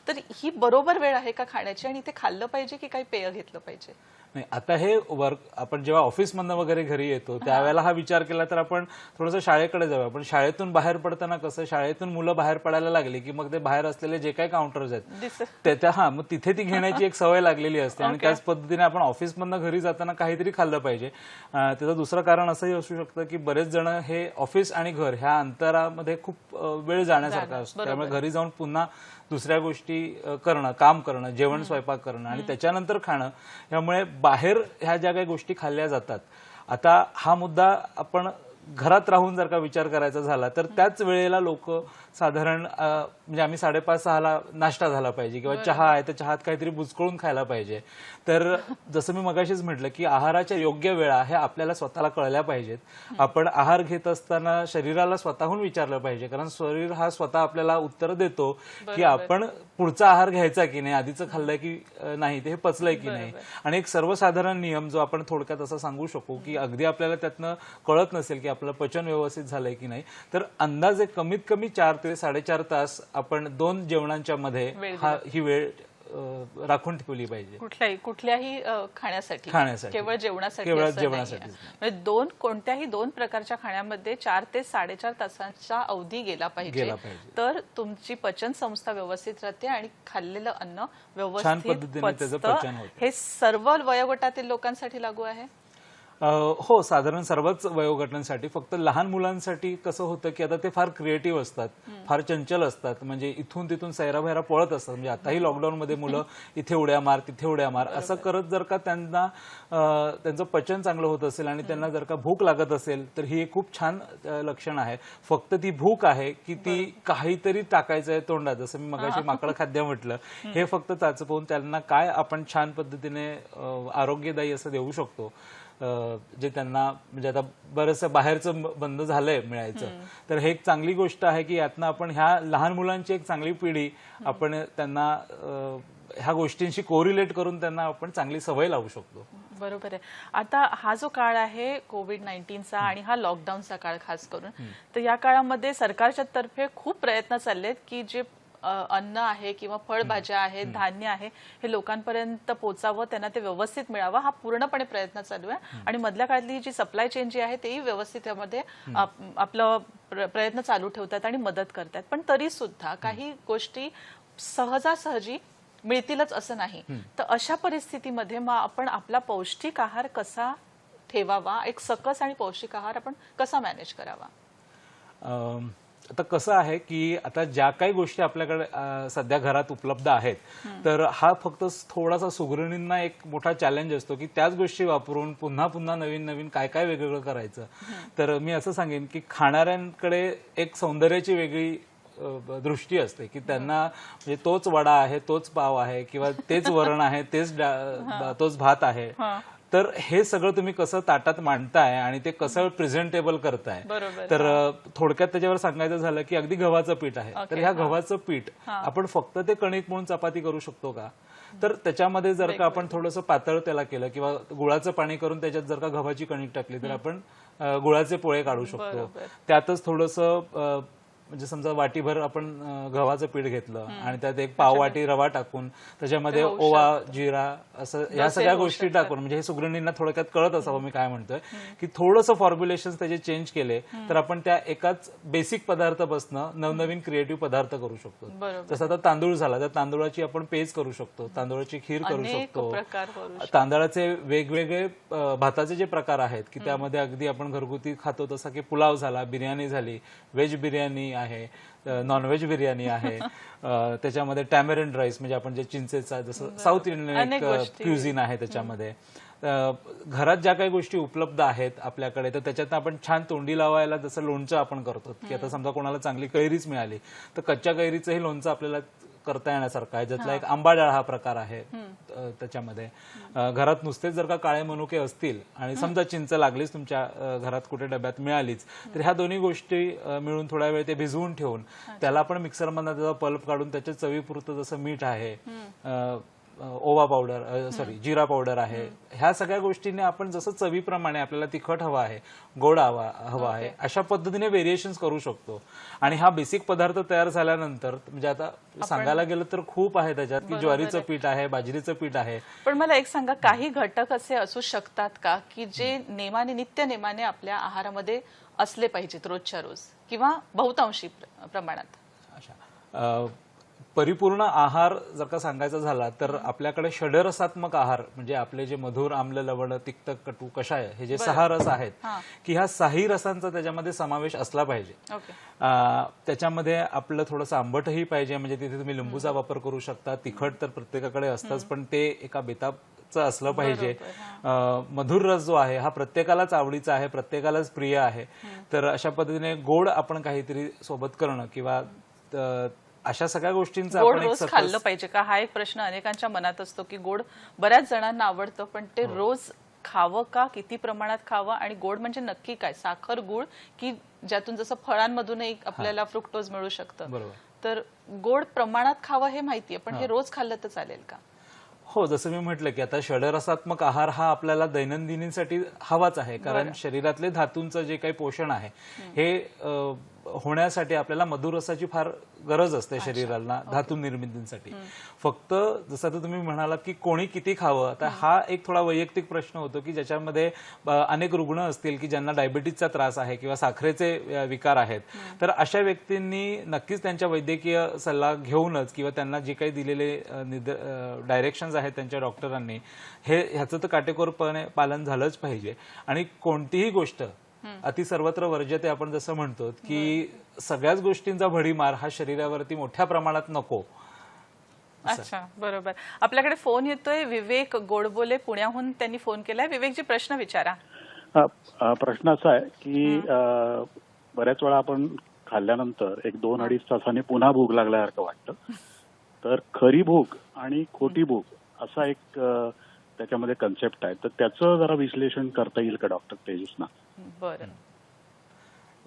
तर ही बरोबर वेळ आहे का खाण्याची आणि ते खाल्लं पाहिजे की काही पेय घेतलं पाहिजे? नाही, आता हे वर्क आपण जेव्हा ऑफिसमधनं वगैरे घरी येतो त्यावेळेला हा विचार केला तर आपण थोडंसं शाळेकडे जाऊया. पण शाळेतून बाहेर पडताना कसं शाळेतून मुलं बाहेर पडायला लागली की मग ते बाहेर असलेले जे काही काउंटर्स आहेत त्या मग तिथे ती घेण्याची एक सवय लागलेली असते आणि त्याच पद्धतीने आपण ऑफिसमधनं घरी जाताना काहीतरी खाल्लं पाहिजे. त्याचं दुसरं कारण असंही असू शकतं की बरेच जण हे ऑफिस आणि घर ह्या अंतरामध्ये खूप वेळ जाण्यासारखं असतं, त्यामुळे घरी जाऊन पुन्हा दुसऱ्या गोष्टी करणं, काम करणं, जेवण स्वयंपाक करणं आणि त्याच्यानंतर खाणं, यामुळे बाहेर ह्या ज्या काही गोष्टी खाल्ल्या जातात. आता हा मुद्दा आपण घरात राहून जर का विचार करायचा झाला तर त्याच वेळेला लोक साधारण म्हणजे आम्ही 5:30-6ला नाश्ता झाला पाहिजे किंवा चहा आहे तर चहात काहीतरी बुचकळून खायला पाहिजे. तर जसं मी मगाशीच म्हटलं की आहाराच्या योग्य वेळा हे आपल्याला स्वतःला कळल्या पाहिजेत. आपण आहार घेत असताना शरीराला स्वतःहून विचारलं पाहिजे, कारण शरीर हा स्वतः आपल्याला उत्तर देतो की आपण पुढचा आहार घ्यायचा की नाही, आधीचं खाल्लंय की नाही, ते हे पचलंय की नाही. आणि एक सर्वसाधारण नियम जो आपण थोडक्यात असं सांगू शकू की अगदी आपल्याला त्यातनं कळत नसेल की आपलं पचन व्यवस्थित झालंय की नाही तर अंदाजे कमीत कमी 4 ते 4.5 तास आपण 2 जेवणांच्या मध्ये ही वेळ राखून ठेवली पाहिजे. कुठल्याही खाण्यासाठी केवळ जेवणासाठी म्हणजे कोणत्याही 2 प्रकारच्या खाण्यामध्ये 4 ते 4.5 तासांचा अवधी गेला पाहिजे तर तुमची पचन संस्था व्यवस्थित राहते आणि खाल्लेलं अन्न व्यवस्थित पचतं. हे सर्व वयोगटातील लोकांसाठी लागू आहे? हो, साधारण सर्वच वयोगटांसाठी. फक्त लहान मुलांसाठी कसं होतं की आता ते फार क्रिएटिव्ह असतात, फार चंचल असतात, म्हणजे इथून तिथून सैराभैरा पळत असतात. म्हणजे आताही लॉकडाऊनमध्ये मुलं इथे उड्या मार तिथे उड्या मार असं करत जर का त्यांना त्यांचं पचन चांगलं होत असेल आणि त्यांना जर का भूक लागत असेल तर ही एक खूप छान लक्षण आहे. फक्त ती भूक आहे की ती काहीतरी टाकायचं आहे तोंडात, जसं मी मगाशी माकड खाद्य म्हटलं, हे फक्त चाचपवून त्यांना काय आपण छान पद्धतीने आरोग्यदायी असं देऊ शकतो जे त्यांना म्हणजे आता बरंचसं बाहेरचं बंद झालंय मिळायचं. तर हे एक चांगली गोष्ट आहे की यातनं आपण ह्या लहान मुलांची एक चांगली पिढी आपण त्यांना ह्या गोष्टींशी कोरिलेट करून त्यांना आपण चांगली सवय लावू शकतो. बरोबर आहे. आता हा जो काळ आहे कोविड-19चा आणि हा लॉकडाऊनचा काळ खास करून, तर या काळामध्ये सरकारच्या तर्फे खूप प्रयत्न चाललेत की जे अन्न आहे किंवा फळभाज्या आहेत, धान्य आहे, हे लोकांपर्यंत पोचावं, त्यांना ते व्यवस्थित मिळावं, हा पूर्णपणे प्रयत्न चालू आहे. आणि मधल्या काळातली जी सप्लाय चेन जी आहे तेही व्यवस्थित यामध्ये आपलं प्रयत्न चालू ठेवतात आणि मदत करतात. पण तरी सुद्धा काही गोष्टी सहजासहजी मिळतीलच असं नाही. तर अशा परिस्थितीमध्ये मग आपण आपला पौष्टिक आहार कसा ठेवावा, एक सकस आणि पौष्टिक आहार आपण कसा मॅनेज करावा? आता कसं आहे की आता ज्या काही गोष्टी आपल्याकडे सध्या घरात उपलब्ध आहेत, तर हा फक्त थोडासा सुगृहिणींना एक मोठा चॅलेंज असतो की त्याच गोष्टी वापरून पुन्हा पुन्हा नवीन नवीन काय काय वेगवेगळं करायचं. तर मी असं सांगेन की खाणाऱ्यांकडे एक सौंदर्याची वेगळी दृष्टी असते की त्यांना म्हणजे तोच वडा आहे, तोच पाव आहे किंवा तेच वरण आहे, तोच भात आहे. तर हे सगळं तुम्ही कसं ताटात मांडताय आणि ते कसं प्रेझेंटेबल करताय. तर थोडक्यात त्याच्यावर सांगायचं झालं की अगदी गव्हाचं पीठ आहे, तर ह्या गव्हाचं पीठ आपण फक्त ते कणिक म्हणून चपाती करू शकतो का? तर त्याच्यामध्ये जर का आपण थोडंसं पातळ त्याला केलं किंवा गुळाचं पाणी करून त्याच्यात जर का गव्हाची कणिक टाकली तर आपण गुळाचे पोळे काढू शकतो. त्यातच थोडंसं म्हणजे समजा वाटीभर आपण गव्हाचं पीठ घेतलं आणि त्यात एक पाव वाटी रवा टाकून त्याच्यामध्ये ओवा, जिरा असं या सगळ्या गोष्टी टाकून, म्हणजे हे सुगृहिणींना थोडक्यात कळत असावं मी काय म्हणतोय, की थोडंसं फॉर्म्युलेशन त्याचे चेंज केले तर आपण त्या एकाच बेसिक पदार्थापासून नवनवीन क्रिएटिव्ह पदार्थ करू शकतो. जसं आता तांदूळ झाला तर तांदूळाची आपण पेज करू शकतो, तांदूळाची खीर करू शकतो, तांदळाचे वेगवेगळे भाताचे जे प्रकार आहेत की त्यामध्ये अगदी आपण घरगुती खातो तसा की पुलाव झाला, बिर्याणी झाली, व्हेज बिर्याणी आहे, नॉनव्हेज बिर्याणी आहे, त्याच्यामध्ये टॅमरिंड राईस म्हणजे आपण जे चिंचेचा जसं साऊथ इंडियन एक क्युझिन आहे त्याच्यामध्ये. घरात ज्या काही गोष्टी उपलब्ध आहेत आपल्याकडे तर त्याच्यात आपण छान तोंडी लावायला जसं लोणचं आपण करतो की आता समजा कोणाला चांगली कैरीच मिळाली तर कच्च्या कैरीचंही लोणचं आपल्याला करता येण्यासारखं आहे, ज्यातला एक आंबा डाळ हा प्रकार आहे. त्याच्यामध्ये घरात नुसतेच जर का काळे मनुके असतील आणि समजा चिंच लागलीच तुमच्या घरात कुठे डब्यात मिळालीच तर ह्या दोन्ही गोष्टी मिळून थोडा वेळ ते भिजवून ठेवून त्याला आपण मिक्सरमधून त्याचा पल्प काढून त्याच्या चवीपुरतं जसं मीठ आहे, ओवा पावडर, जिरा पावडर आहे, ह्या सगळ्या गोष्टींनी आपण जसं चवीप्रमाणे आपल्याला तिखट हवा आहे, गोड हवा आहे, अशा पद्धतीने व्हेरिएशन्स करू शकतो. आणि हा बेसिक पदार्थ तयार झाल्यानंतर म्हणजे आता सांगायला गेलं तर खूप आहे त्याच्यात की ज्वारीचं पीठ आहे, बाजरीचं पीठ आहे. पण मला एक सांगा, काही घटक असे असू शकतात का की जे नित्य नेमाने आपल्या आहारामध्ये असले पाहिजेत रोजच्या रोज किंवा बहुतांशी प्रमाणात? अच्छा, परिपूर्ण आहार जर का सांगायचा झाला तर आपल्याकडे षडरसात्मक आहार म्हणजे आपले जे मधुर, आम्ल, लवण, तिक्त, कटू, कषाय हे जे 6 रस आहेत की ह्या 6 रसांचा त्याच्यामध्ये समावेश असला पाहिजे. त्याच्यामध्ये आपलं थोडंसं आंबटही पाहिजे, म्हणजे तिथे तुम्ही लिंबूचा वापर करू शकता. तिखट तर प्रत्येकाकडे असतंच पण ते एका बेताबचं असलं पाहिजे. मधुर रस जो आहे हा प्रत्येकालाच आवडीचा आहे, प्रत्येकालाच प्रिय आहे. तर अशा पद्धतीने गोड आपण काहीतरी सोबत करणं किंवा अशा सगळ्या गोष्टींचा गोड रोज खाल्लं पाहिजे का, हा एक प्रश्न अनेकांच्या मनात असतो की गोड बऱ्याच जणांना आवडतं पण ते रोज खावं का, किती प्रमाणात खावं, आणि गोड म्हणजे नक्की काय, साखर, गुळ की ज्यातून जसं फळांमधूनही आपल्याला फ्रुक्टोज मिळू शकतं. तर गोड प्रमाणात खावं हे माहितीये पण हे रोज खाल्लं तर चालेल का? हो, जसं मी म्हटलं की आता षडरसात्मक आहार हा आपल्याला दैनंदिनीसाठी हवाच आहे, कारण शरीरातले धातूंचं जे काही पोषण आहे हे होण्यासाठी आपल्याला मधुर रसाची फार गरज असते शरीराला धातू निर्मितीसाठी. फक्त जसं आता तुम्ही म्हणालात की कोणी किती खावं, तर हा एक थोडा वैयक्तिक प्रश्न होतो की ज्याच्यामध्ये अनेक रुग्ण असतील की ज्यांना डायबिटीजचा त्रास आहे किंवा साखरेचे विकार आहेत. तर अशा व्यक्तींनी नक्कीच त्यांच्या वैद्यकीय सल्ला घेऊनच किंवा त्यांना जे काही दिलेले डायरेक्शन्स आहेत त्यांच्या डॉक्टरांनी ह्याचं तर काटेकोरपणे पालन झालंच पाहिजे. आणि कोणतीही गोष्ट अति सर्वत्र वर्ज्यते आपण जसं म्हणतो की सगळ्याच गोष्टींचा भडीमार हा शरीरावरती मोठ्या प्रमाणात नको. अच्छा, बरोबर. आपल्याकडे फोन येतोय, विवेक गोडबोले पुण्याहून त्यांनी फोन केलाय. विवेकजी, प्रश्न विचारा. प्रश्न असा आहे की बऱ्याच वेळा आपण खाल्ल्यानंतर 1-2-2.5 तासाने पुन्हा भूक लागल्यासारखं वाटतं. तर खरी भूक आणि खोटी भूक असा एक त्याच्यामध्ये कन्सेप्ट आहे, तर त्याचं जरा विश्लेषण करता येईल का डॉक्टर तेजसना? बरं.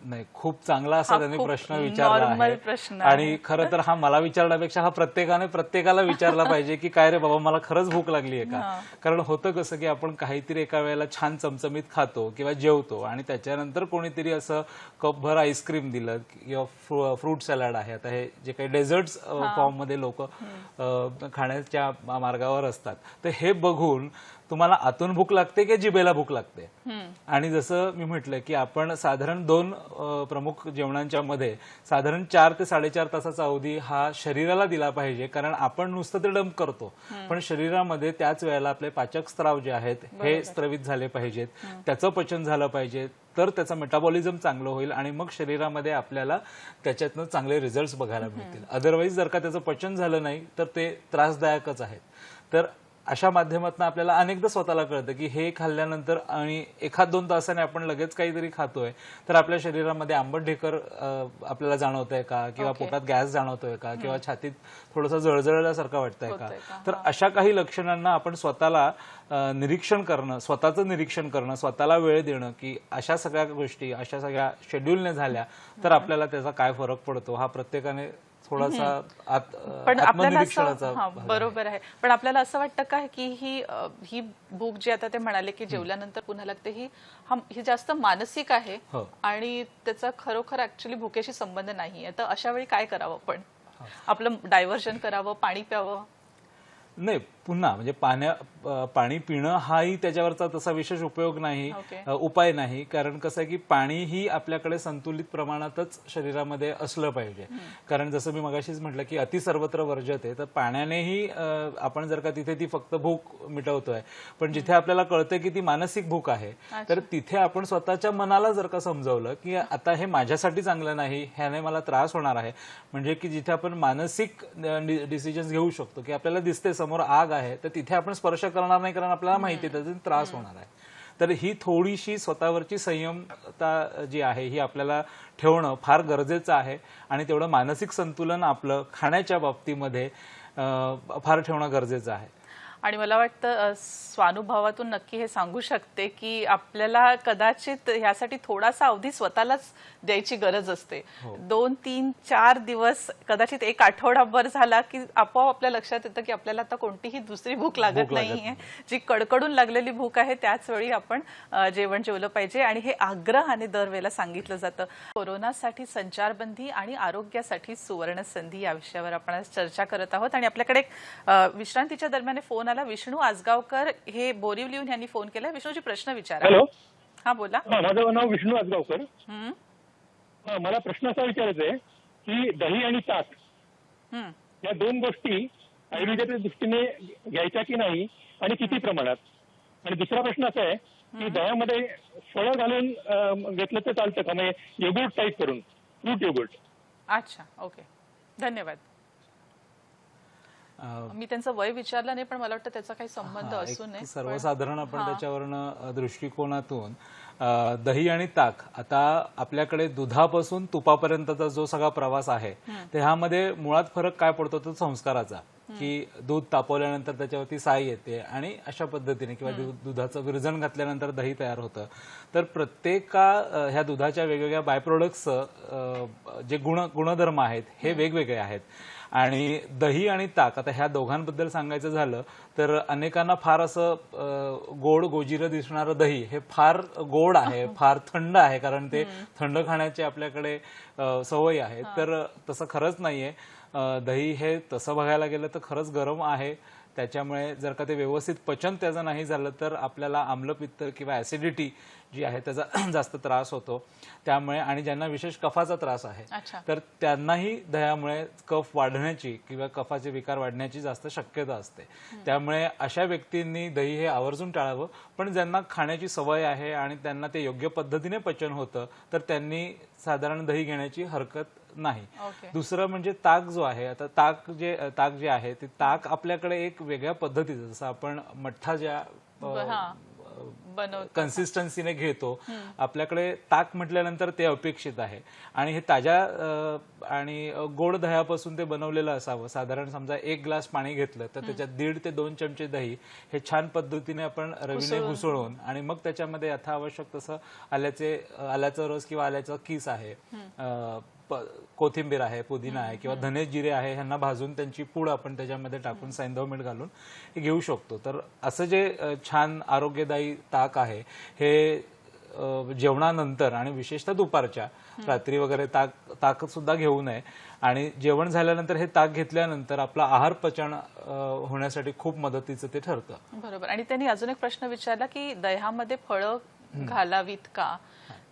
नाही, खूप चांगला असा हा त्यांनी खूप प्रश्न विचारला normal प्रश्न आहे. आहे. आणि खरं तर हा मला विचारण्यापेक्षा हा प्रत्येकाला विचारला पाहिजे की काय रे बाबा, मला खरंच भूक लागली आहे का. कारण होतं कसं की आपण काहीतरी एका वेळेला छान चमचमीत खातो किंवा जेवतो आणि त्याच्यानंतर कोणीतरी असं कपभर आईस्क्रीम दिलं किंवा फ्रूट सॅलड आहे, आता हे जे काही डेझर्ट्स फॉर्म मध्ये लोक खाण्याच्या मार्गावर असतात, तर हे बघून तुम्हाला आतून भूक लागते की जिभेला भूक लागते. आणि जसं मी म्हटलं की आपण साधारण 2 प्रमुख जेवणांच्या मध्ये साधारण 4 ते 4.5 तासाचा अवधी हा शरीराला दिला पाहिजे. कारण आपण नुसतं ते डंप करतो, पण शरीरामध्ये त्याच वेळेला आपले पाचक स्त्राव जे आहेत हे स्त्रवित झाले पाहिजेत, त्याचं पचन झालं पाहिजे, तर त्याचं मेटाबॉलिझम चांगलं होईल आणि मग शरीरामध्ये आपल्याला त्याच्यातनं चांगले रिझल्ट्स बघायला मिळतील. अदरवाईज जर का त्याचं पचन झालं नाही तर ते त्रासदायकच आहेत. तर अशा माध्यमातून आपल्याला अनेकदा स्वतःला कळतं की हे खाल्ल्यानंतर आणि 1-2 तासाने आपण लगेच काहीतरी खातोय तर आपल्या शरीरामध्ये आंबट ढेकर आपल्याला जाणवतंय का, किंवा पोटात गॅस जाणवतोय का, किंवा छातीत थोडंसं जळजळल्यासारखं वाटतंय का. तर अशा काही लक्षणांना आपण स्वतःला निरीक्षण करणं, स्वतःचं निरीक्षण करणं, स्वतःला वेळ देणं की अशा सगळ्या गोष्टी अशा सगळ्या शेड्यूलने झाल्या तर आपल्याला त्याचा काय फरक पडतो हा प्रत्येकाने थोडासा पण आपल्याला आत्मनिरीक्षणाचा बरोबर आहे. पण आपल्याला असं वाटतं का की ही भूक जी आता ते म्हणाले की जेवल्यानंतर पुन्हा लागते, ही जास्त मानसिक आहे आणि त्याचा खरोखर ऍक्च्युली भुकेशी संबंध नाहीये, तर अशा वेळी काय करावं? आपण आपलं डायव्हर्जन करावं, पाणी प्यावं? नाही, पुन्हा म्हणजे पाणी पिणं हाही त्याच्यावरचा तसा विशेष उपयोग नाही, उपाय नाही. कारण कसं आहे की पाणी ही आपल्याकडे संतुलित प्रमाणातच शरीरामध्ये असलं पाहिजे. कारण जसं मी मगाशीच म्हटलं की अति सर्वत्र वर्जते, तर पाण्यानेही आपण जर का तिथे ती फक्त भूक मिटवतोय, पण जिथे आपल्याला कळतं की ती मानसिक भूक आहे तर तिथे आपण स्वतःच्या मनाला जर का समजावलं की आता हे माझ्यासाठी चांगलं नाही, ह्याने मला त्रास होणार आहे, म्हणजे की जिथे आपण मानसिक डिसिजन्स घेऊ शकतो की आपल्याला दिसते समोर आग आहे तर तिथे आपण स्पर्श करणार नाही, कारण आपल्याला माहिती आहे त्याचा त्रास होणार आहे. तर ही थोडीशी स्वतःवरची संयमता जी आहे ही आपल्याला ठेवणं फार गरजेचं आहे. आणि तेवढं मानसिक संतुलन आपलं खाण्याच्या बाबतीमध्ये फार ठेवणं गरजेचं आहे. आणि मला वाटतं स्वानुभवातून नक्की हे सांगू शकते की आपल्याला कदाचित ह्यासाठी थोडासा अवधी स्वतःलाच द्यायची गरज असते. 2, 3, 4 दिवस, कदाचित 1 आठवडाभर झाला की आपोआप आपल्या लक्षात येतं की आपल्याला आता कोणतीही दुसरी भूक लागत नाहीये. जी कडकडून लागलेली भूक आहे त्याच वेळी आपण जेवण जेवलं पाहिजे. आणि हे आग्रहाने दरवेळेला सांगितलं जातं. कोरोनासाठी संचारबंदी आणि आरोग्यासाठी सुवर्ण संधी या विषयावर आपण आज चर्चा करत आहोत. आणि आपल्याकडे विश्रांतीच्या दरम्यान फोन आला. विष्णू आजगावकर हे बोरिवलीहून यांनी फोन केला. विष्णूजी प्रश्न विचारा. हॅलो, हा बोला. माझं नाव विष्णू आजगावकर. मला प्रश्न असा विचारायचा आहे की दही आणि ताक या 2 गोष्टी आयुर्वेदाच्या दृष्टीने घ्यायच्या की नाही आणि किती प्रमाणात. आणि दुसरा प्रश्न असा आहे की दह्यामध्ये फळं घालून घेतलं तर चालतं का, म्हणजे योगर्ट टाईप करून, फ्रूट योगर्ट. अच्छा, ओके, धन्यवाद. मी त्यांचं वय विचारलं नाही, पण मला वाटतं त्याचा काही संबंध असू नये. सर्वसाधारण आपण त्याच्यावरनं दृष्टिकोनातून दही आणि ताक, आता आपल्याकडे दुधापासून तुपापर्यंतचा जो सगळा प्रवास आहे त्यामध्ये मुळात फरक काय पडतो तो संस्काराचा, की दूध तापवल्यानंतर त्याच्यावरती साय येते आणि अशा पद्धतीने किंवा दुधाचं विरजण घातल्यानंतर दही तयार होतं. तर ह्या दुधाच्या वेगवेगळ्या बाय प्रोडक्ट्सचं जे गुणधर्म आहेत हे वेगवेगळे आहेत. आणि दही आणि ताक, आता ह्या दोघांबद्दल सांगायचं झालं तर अनेकांना फार असं गोजिरं दिसणारं दही हे फार गोड आहे, फार थंड आहे, कारण ते थंड खाण्याची आपल्याकडे सवय आहे. तर तसं खरंच नाहीये. दही हे तसं बघायला गेलं तर खरंच गरम आहे. त्याच्यामुळे जर का ते व्यवस्थित पचन त्याचं नाही झालं तर आपल्याला आम्लपित्त किंवा ऍसिडिटी जी आहे त्याचा जास्त त्रास होतो. त्यामुळे आणि ज्यांना विशेष कफाचा त्रास आहे तर त्यांनाही दह्यामुळे कफ वाढण्याची किंवा कफाचे विकार वाढण्याची जास्त शक्यता असते. त्यामुळे अशा व्यक्तींनी दही हे आवर्जून टाळावं. पण ज्यांना खाण्याची सवय आहे आणि त्यांना ते योग्य पद्धतीने पचन होतं तर त्यांनी साधारण दही घेण्याची हरकत नाही. दुसरं म्हणजे ताक जो आहे, आता ताक जे आहे ते ताक आपल्याकडे एक वेगळ्या पद्धतीचं, जसं आपण मठ्ठा ज्या कन्सिस्टन्सीने घेतो, आपल्याकडे ताक म्हटल्यानंतर ते अपेक्षित आहे आणि हे ताज्या आणि गोड दह्यापासून ते बनवलेलं असावं. साधारण समजा 1 ग्लास पाणी घेतलं तर त्याच्यात 1.5 ते 2 चमचे दही हे छान पद्धतीने आपण रवीने घुसळून आणि मग त्याच्यामध्ये यथावश्यक तसं आल्याचा रस किंवा आल्याचा किस आहे, कोथिंबीर आहे, पुदिना आहे किंवा धने जिरे आहे, ह्यांना भाजून त्यांची पूड आपण त्याच्यामध्ये टाकून सैंधव मीठ घालून हे घेऊ शकतो. तर असं जे छान आरोग्यदायी ताक आहे हे जेवणानंतर आणि विशेषतः दुपारच्या रात्री वगैरे ताक सुद्धा घेऊ नये आणि जेवण झाल्यानंतर हे ताक घेतल्यानंतर आपला आहार पचन होण्यासाठी खूप मदतीचं ते ठरतं. बरोबर. आणि त्यांनी अजून एक प्रश्न विचारला की दह्यामध्ये फळं घालावीत का?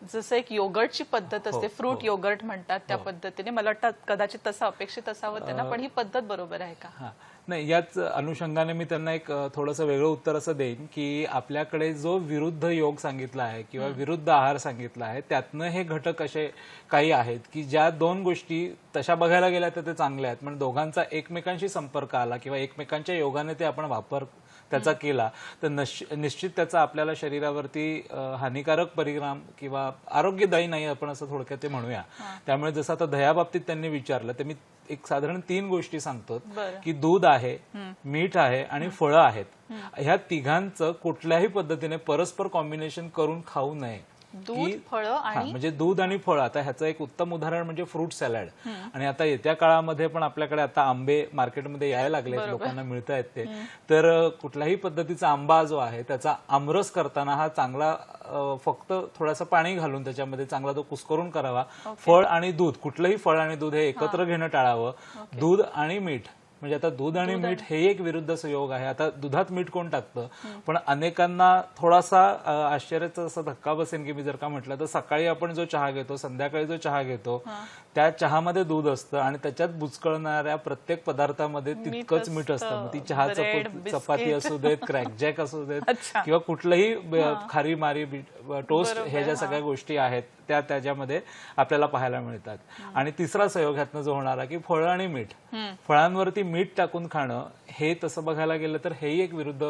जसं एक योगर्टची पद्धत असते, फ्रूट योगर्ट म्हणतात, त्या पद्धतीने मला वाटतं कदाचित तसं अपेक्षित असावं त्यांना, पण ही पद्धत बरोबर आहे का? नाही, याच अनुषंगाने मी त्यांना एक थोडंसं वेगळं उत्तर असं देईन की आपल्याकडे जो विरुद्ध योग सांगितला आहे किंवा विरुद्ध आहार सांगितला आहे त्यातनं हे घटक असे काही आहेत की ज्या 2 गोष्टी तशा बघायला गेल्या तर ते चांगल्या आहेत, पण दोघांचा एकमेकांशी संपर्क आला किंवा एकमेकांच्या योगाने ते आपण वापर त्याचा केला तर निश्चित त्याचा आपल्याला शरीरावरती हानिकारक परिणाम किंवा आरोग्यदायी नाही आपण असं थोडक्यात ते म्हणूया. त्यामुळे जसं आता दह्याबाबतीत त्यांनी विचारलं तर मी एक साधारण 3 गोष्टी सांगतो की दूध आहे, मीठ आहे आणि फळं आहेत. ह्या तिघांचं कुठल्याही पद्धतीने परस्पर कॉम्बिनेशन करून खाऊ नये. दूध, फळं आणि म्हणजे दूध आणि फळ. आता ह्याचं एक उत्तम उदाहरण म्हणजे फ्रूट सॅलड. आणि आता येत्या काळामध्ये पण आपल्याकडे आता आंबे मार्केटमध्ये यायला लागले, लोकांना मिळत आहेत ते. तर कुठल्याही पद्धतीचा आंबा जो आहे त्याचा आमरस करताना हा चांगला फक्त थोडासा पाणी घालून त्याच्यामध्ये चांगला तो कुस्करून करावा. फळ आणि दूध, कुठलंही फळ आणि दूध हे एकत्र घेणं टाळावं. दूध आणि मीठ, म्हणजे आता दूध आणि मीठ हे एक विरुद्ध संयोग आहे. आता दुधात मीठ कोण टाकतं, पण अनेकांना थोडासा आश्चर्याचा असा धक्का बसेल की मी जर का म्हटलं तर सकाळी आपण जो चहा घेतो, संध्याकाळी जो चहा घेतो त्या चहामध्ये दूध असतं आणि त्याच्यात बुचकळणाऱ्या प्रत्येक पदार्थामध्ये तितकंच मीठ असतं. मग ती चहा चपाती असू देत, क्रॅकजॅक असू देत किंवा कुठलंही खारी मारी टोस्ट, हे ज्या सगळ्या गोष्टी आहेत त्या त्याच्यामध्ये आपल्याला पाहायला मिळतात. आणि तिसरा संयोग ह्यातनं जो होणारा की फळं आणि मीठ, फळांवरती मीठ टाकून खाणं हे तसं बघायला गेलं तर हेही एक विरुद्ध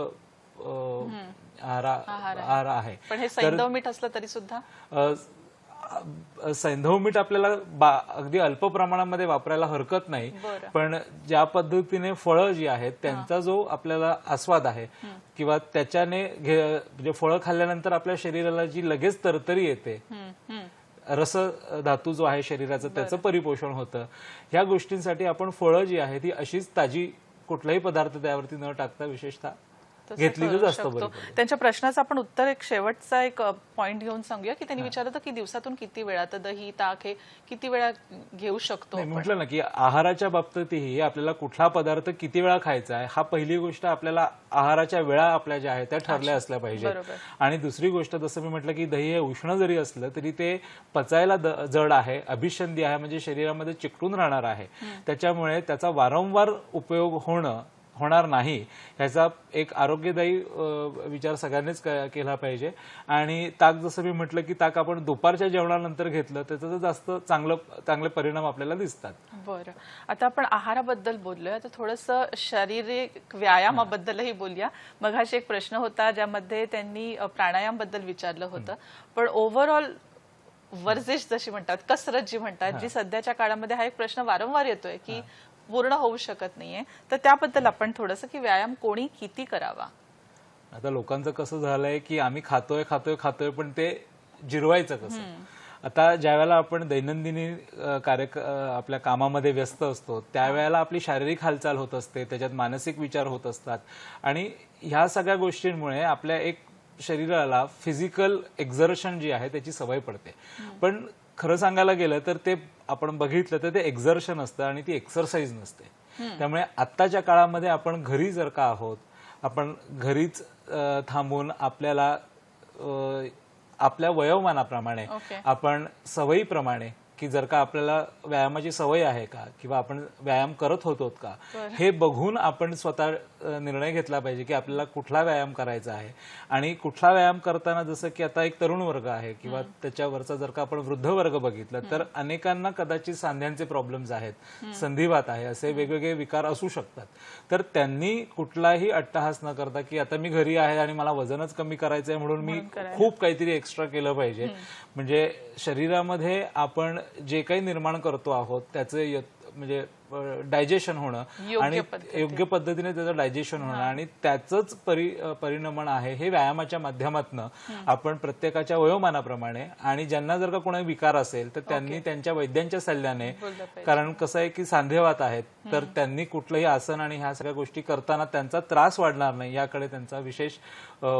आहार आहे. पण हे सैंधव मीठ असलं तरी सुद्धा सैंधव मीठ आपल्याला अगदी अल्प प्रमाणामध्ये वापरायला हरकत नाही, पण ज्या पद्धतीने फळं जी आहेत त्यांचा जो आपल्याला आस्वाद आहे किंवा त्याच्याने म्हणजे फळं खाल्ल्यानंतर आपल्या शरीराला जी लगेच तरतरी येते, रस धातू जो आहे शरीराचं त्याचं परिपोषण होतं, ह्या गोष्टींसाठी आपण फळं जी आहे ती अशीच ताजी कुठलाही पदार्थ त्यावरती न टाकता विशेषतः घेतली जास्त बरं. त्यांच्या प्रश्नाचं आपण उत्तर एक शेवटचा एक पॉइंट घेऊन सांगूया की त्यांनी विचारलं होतं की दिवसातून किती वेळा तर दही ताक हे किती वेळा घेऊ शकतो. म्हटलं ना की आहाराच्या बाबतीतही आपल्याला कुठला पदार्थ किती वेळा खायचा आहे हा पहिली गोष्ट, आपल्याला आहाराच्या वेळा आपल्या ज्या आहेत त्या ठरल्या असल्या पाहिजे. आणि दुसरी गोष्ट जसं मी म्हटलं की दही हे उष्ण जरी असलं तरी ते पचायला जड आहे, अभिषंधी आहे, म्हणजे शरीरामध्ये चिकटून राहणार आहे. त्याच्यामुळे त्याचा वारंवार उपयोग होणार नाही ह्याचा एक आरोग्यदायी विचार सगळ्यांनीच केला पाहिजे. आणि ताक जसं मी म्हटलं की ताक आपण दुपारच्या जेवणानंतर घेतलं त्याचा जास्त चांगले परिणाम आपल्याला दिसतात. बरं, आता आपण आहाराबद्दल बोललोय, आता थोडंसं शारीरिक व्यायामाबद्दलही बोलूया. मगाशी एक प्रश्न होता ज्यामध्ये त्यांनी प्राणायाम बद्दल विचारलं होतं, पण ओव्हरऑल वर्जिश जशी म्हणतात, कसरत जी म्हणतात, जी सध्याच्या काळामध्ये हा एक प्रश्न वारंवार येतोय की पूर्ण होऊ शकत नाहीये, तर त्याबद्दल आपण थोडंसं की व्यायाम कोणी किती करावा. आता लोकांचं कसं झालंय की आम्ही खातोय पण ते जिरवायचं कसं. आता ज्यावेळेला आपण दैनंदिनी आपल्या कामामध्ये व्यस्त असतो त्यावेळेला आपली शारीरिक हालचाल होत असते, त्याच्यात मानसिक विचार होत असतात आणि ह्या सगळ्या गोष्टींमुळे आपल्या एक शरीराला फिजिकल एक्झर्शन जी आहे त्याची सवय पडते. पण खरं सांगायला गेलं तर ते आपण बघितलं तर ते एक्झर्शन असतं आणि ती एक्सरसाइज नसते. त्यामुळे आत्ताच्या काळामध्ये आपण घरी जर का आहोत, आपण घरीच थांबून आपल्याला आपल्या वयोमानाप्रमाणे आपण सवयीप्रमाणे की जर का आपल्याला व्यायामाची सवय आहे का किंवा आपण व्यायाम करत होतो का हे बघून आपण स्वतः निर्णय घेतला पाहिजे की आपल्याला कुठला व्यायाम करायचा आहे. आणि कुठला व्यायाम करताना जसं की आता एक तरुण वर्ग आहे किंवा त्याच्यावरचा जर का आपण वृद्ध वर्ग बघितला तर अनेकांना कदाचित सांध्यांचे प्रॉब्लेम्स आहेत, संधिवात आहे, असे वेगवेगळे विकार असू शकतात. तर त्यांनी कुठलाही अट्टहास न करता की आता मी घरी आहे आणि मला वजनच कमी करायचं आहे म्हणून मी खूप काहीतरी एक्स्ट्रा केलं पाहिजे. म्हणजे शरीरामध्ये आपण जे काही निर्माण करतो आहोत त्याचे म्हणजे डायजेशन होणं आणि योग्य पद्धतीने त्याचं डायजेशन होणं आणि त्याचंच परिणमन आहे हे व्यायामाच्या माध्यमातून आपण प्रत्येकाच्या वयोमानाप्रमाणे आणि ज्यांना जर का कोणी विकार असेल तर त्यांनी त्यांच्या वैद्यांच्या सल्ल्याने, कारण कसं आहे की सांधेवात आहेत तर त्यांनी कुठलंही आसन आणि ह्या सगळ्या गोष्टी करताना त्यांचा त्रास वाढणार नाही याकडे त्यांचा विशेष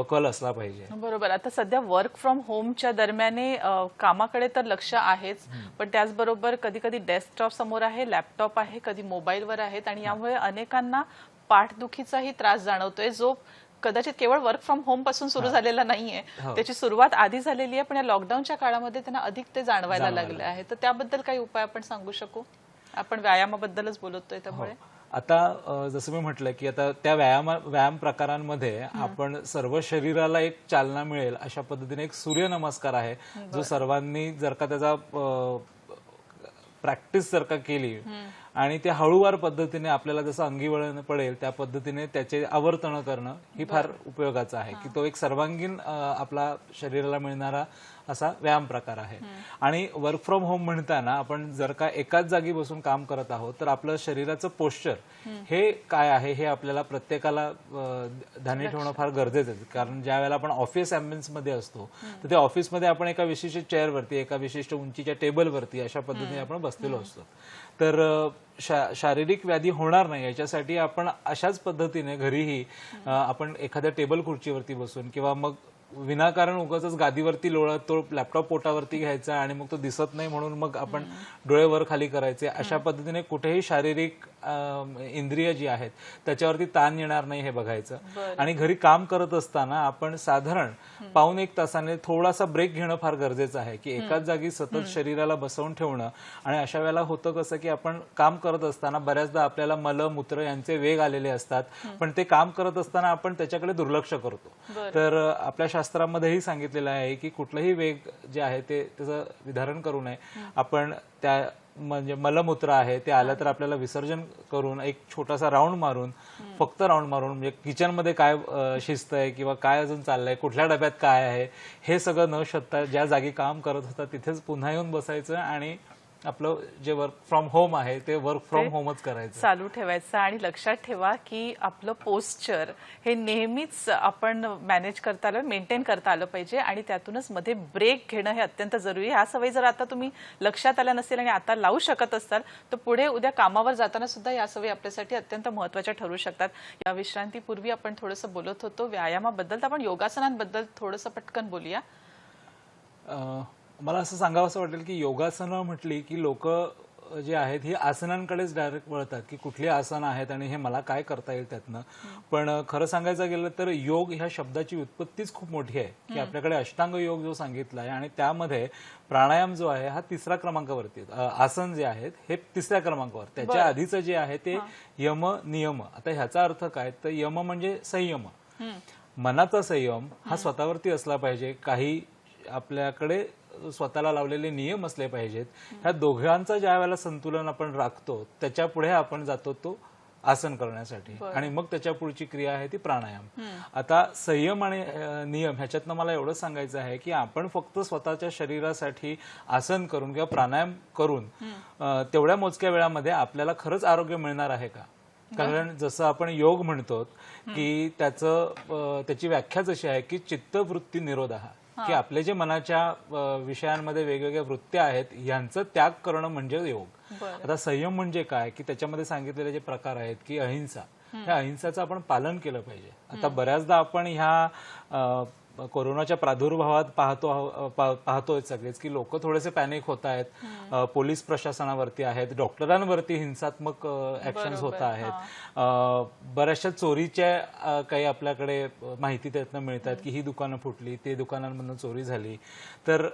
कल असला पाहिजे. बरोबर. आता सध्या वर्क फ्रॉम होमच्या दरम्याने कामाकडे तर लक्ष आहेच, पण त्याचबरोबर कधी कधी डेस्कटॉप समोर आहे, लॅपटॉप आहे, कधी मोबाईलवर आहेत आणि यामुळे अनेकांना पाठदुखीचाही त्रास जाणवतोय जो कदाचित केवळ वर्क फ्रॉम होम पासून सुरू झालेला नाहीये. त्याची सुरुवात आधी झालेली आहे पण या लॉकडाऊनच्या काळामध्ये त्यांना अधिक ते जाणवायला लागले आहे. तर त्याबद्दल काही उपाय आपण सांगू शकू? आपण व्यायामाबद्दलच बोलतोय त्यामुळे. आता जसं मी म्हटलं की आता त्या व्यायाम प्रकारांमध्ये आपण सर्व शरीराला एक चालना मिळेल अशा पद्धतीने एक सूर्यनमस्कार आहे जो सर्वांनी जर का त्याचा प्रॅक्टिस जर का केली आणि ते हळूवार पद्धतीने आपल्याला जसं अंगी वळण पडेल त्या पद्धतीने त्याचे आवर्तन करणं ही फार उपयोगाचं आहे की तो एक सर्वांगीण आपला शरीराला मिळणारा असा व्यायाम प्रकार आहे. आणि वर्क फ्रॉम होम म्हणताना आपण जर का एकाच जागी बसून काम करत आहोत तर आपलं शरीराचं पोश्चर हे काय आहे हे आपल्याला प्रत्येकाला ध्यानी ठेवणं फार गरजेचं आहे. कारण ज्या वेळेला आपण ऑफिस ॲम्बियन्स मध्ये असतो तर त्या ऑफिसमध्ये आपण एका विशिष्ट चेअरवरती, एका विशिष्ट उंचीच्या टेबलवरती अशा पद्धतीने आपण बसलेलो असतो. तर शारीरिक व्याधी होणार नाही याच्यासाठी आपण अशाच पद्धतीने घरीही आपण एखाद्या टेबल खुर्चीवरती बसून किंवा मग विनाकारण उगाच गादीवरती लोळत तो लॅपटॉप पोटावरती घ्यायचा आणि मग तो दिसत नाही म्हणून मग आपण डोळे वर खाली करायचे, अशा पद्धतीने कुठेही शारीरिक इंद्रिय जी आहेत त्याच्यावरती ताण येणार नाही हे बघायचं. आणि घरी काम करत असताना आपण साधारण पाऊण एक तासाने थोडासा ब्रेक घेणं फार गरजेचं आहे की एकाच जागी सतत शरीराला बसवून ठेवणं. आणि अशा वेळेला होतं कसं की आपण काम करत असताना बऱ्याचदा आपल्याला मल मूत्र यांचे वेग आलेले असतात पण ते काम करत असताना आपण त्याच्याकडे दुर्लक्ष करतो. तर आपल्या शास्त्रामध्येही सांगितलेलं आहे की कुठलंही वेग जे आहे ते त्याचं विधारण करू नये. आपण त्या म्हणजे मलमूत्र आहे ते आलं तर आपल्याला विसर्जन करून एक छोटासा राऊंड मारून, फक्त राऊंड मारून, म्हणजे किचनमध्ये काय शिस्त आहे किंवा काय अजून चाललंय, कुठल्या डब्यात काय आहे हे सगळं न शोधता ज्या जागी काम करत होता तिथेच पुन्हा येऊन बसायचं आणि आपलं जे वर्क फ्रॉम होम आहे ते वर्क फ्रॉम होमच करायचं, चालू ठेवायचं. आणि लक्षात ठेवा की आपलं पोस्चर हे नेहमीच आपण मॅनेज करता आलं, मेंटेन करता आलं पाहिजे आणि त्यातूनच मध्ये ब्रेक घेणं हे अत्यंत जरुरी आहे. ह्या सवयी जर आता तुम्ही लक्षात आल्या नसेल आणि आता लावू शकत असाल तर पुढे उद्या कामावर जाताना सुद्धा या सवयी आपल्यासाठी अत्यंत महत्त्वाच्या ठरू शकतात. या विश्रांतीपूर्वी आपण थोडंसं बोलत होतो व्यायामाबद्दल, तर आपण योगासनांबद्दल थोडंसं पटकन बोलूया. मला असं सांगावं असं वाटेल की योगासनं म्हटली की लोक जे आहेत ही आसनांकडेच डायरेक्ट वळतात की कुठली आसनं आहेत आणि हे मला काय करता येईल त्यातनं. पण खरं सांगायचं गेलं तर योग ह्या शब्दाची उत्पत्तीच खूप मोठी आहे की आपल्याकडे अष्टांग योग जो सांगितला आहे आणि त्यामध्ये प्राणायाम जो आहे हा 3ऱ्या क्रमांकावरती, आसन जे आहेत हे 3ऱ्या क्रमांकावर, त्याच्या आधीचं जे आहे ते यम नियम. आता ह्याचा अर्थ काय तर यम म्हणजे संयम, मनाचा संयम हा स्वतःवरती असला पाहिजे. काही आपल्याकडे स्वतःला लावलेले नियम असले पाहिजेत. ह्या दोघांचं ज्या वेळेला संतुलन आपण राखतो त्याच्या पुढे आपण जातो तो आसन करण्यासाठी आणि मग त्याच्या पुढची क्रिया आहे ती प्राणायाम. आता संयम आणि नियम ह्याच्यातनं मला एवढंच सांगायचं आहे की आपण फक्त स्वतःच्या शरीरासाठी आसन करून किंवा प्राणायाम करून तेवढ्या मोजक्या वेळामध्ये आपल्याला खरंच आरोग्य मिळणार आहे का? कारण जसं आपण योग म्हणतो की त्याची व्याख्या अशी आहे की चित्तवृत्ती निरोधः, की आपले जे मनाच्या विषयांमध्ये वेगवेगळ्या वृत्त्या आहेत यांचं त्याग करणं म्हणजे योग. आता संयम म्हणजे काय की त्याच्यामध्ये सांगितलेले जे प्रकार आहेत की अहिंसा, त्या अहिंसाचं आपण पालन केलं पाहिजे. आता बऱ्याचदा आपण ह्या कोरोनाच्या प्रादुर्भावात पाहतोय सगळेच की लोक थोडेसे पॅनिक होत आहेत, पोलीस प्रशासनावरती आहेत, डॉक्टरांवरती हिंसात्मक ऍक्शन्स होत आहेत, बऱ्याचशा चोरीच्या काही आपल्याकडे माहिती त्यातनं मिळतात की ही दुकानं फुटली, ते दुकानांमधून चोरी झाली. तर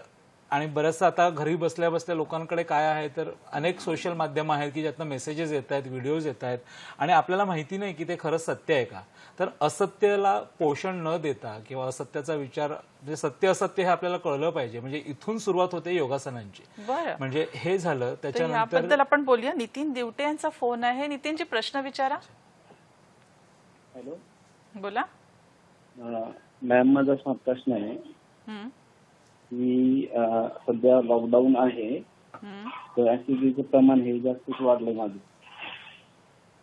आणि बरंचसं आता घरी बसल्या बसल्या लोकांकडे काय आहे तर अनेक सोशल माध्यमं आहेत की ज्यातनं मेसेजेस येत आहेत, व्हिडिओज येत आहेत आणि आपल्याला माहिती नाही की ते खरंच सत्य आहे का. तर असत्याला पोषण न देता किंवा असत्याचा विचार म्हणजे सत्य असत्य हे आपल्याला कळलं पाहिजे. म्हणजे इथून सुरुवात होते योगासनांची. बरं, म्हणजे हे झालं तर त्याच्यानंतर याबद्दल आपण बोलूया. नितीन दिवटे यांचा फोन आहे. नितीनजी प्रश्न विचारा. हॅलो बोला. मॅम, माझा असा प्रश्न आहे हं, की सध्या लॉकडाऊन आहे हं. तर ऍसिडिटीचं प्रमाण हे जास्तच वाढलंय माझं.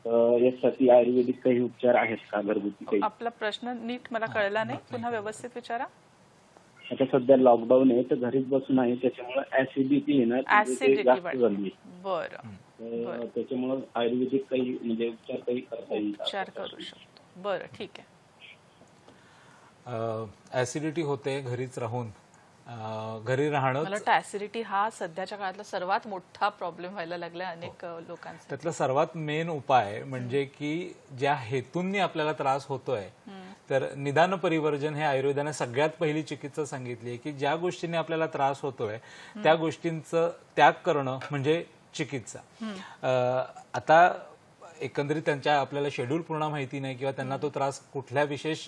तर यासाठी आयुर्वेदिक काही उपचार आहेत का, घरगुती काही? आपला प्रश्न नीट मला कळला नाही, पुन्हा व्यवस्थित विचारा. आता सध्या लॉकडाऊन आहे तर घरीच बसून आहे, त्याच्यामुळे ऍसिडिटी आहे ना ते ऍसिडिटी जास्त वाढली. झाली. बरं, तर त्याच्यामुळे आयुर्वेदिक काही म्हणजे उपचार काही करता येईल का? उपचार करू शकतो. बरं, ठीक आहे. ऍसिडिटी होते घरीच राहून. घरी राहणं मला वाटतं ऍसिडिटी हा सध्याच्या काळातला सर्वात मोठा प्रॉब्लेम व्हायला लागलाय अनेक लोकांचा. त्यातला सर्वात मेन उपाय म्हणजे की ज्या हेतूंनी आपल्याला त्रास होतोय तर निदान परिवर्जन हे आयुर्वेदाने सगळ्यात पहिली चिकित्सा सांगितली आहे की ज्या गोष्टींनी आपल्याला त्रास होतोय त्या गोष्टींचं त्याग करणं म्हणजे चिकित्सा. आता एकंदरीत त्यांच्या आपल्याला शेड्यूल पूर्ण माहिती नाही किंवा त्यांना तो त्रास कुठल्या विशेष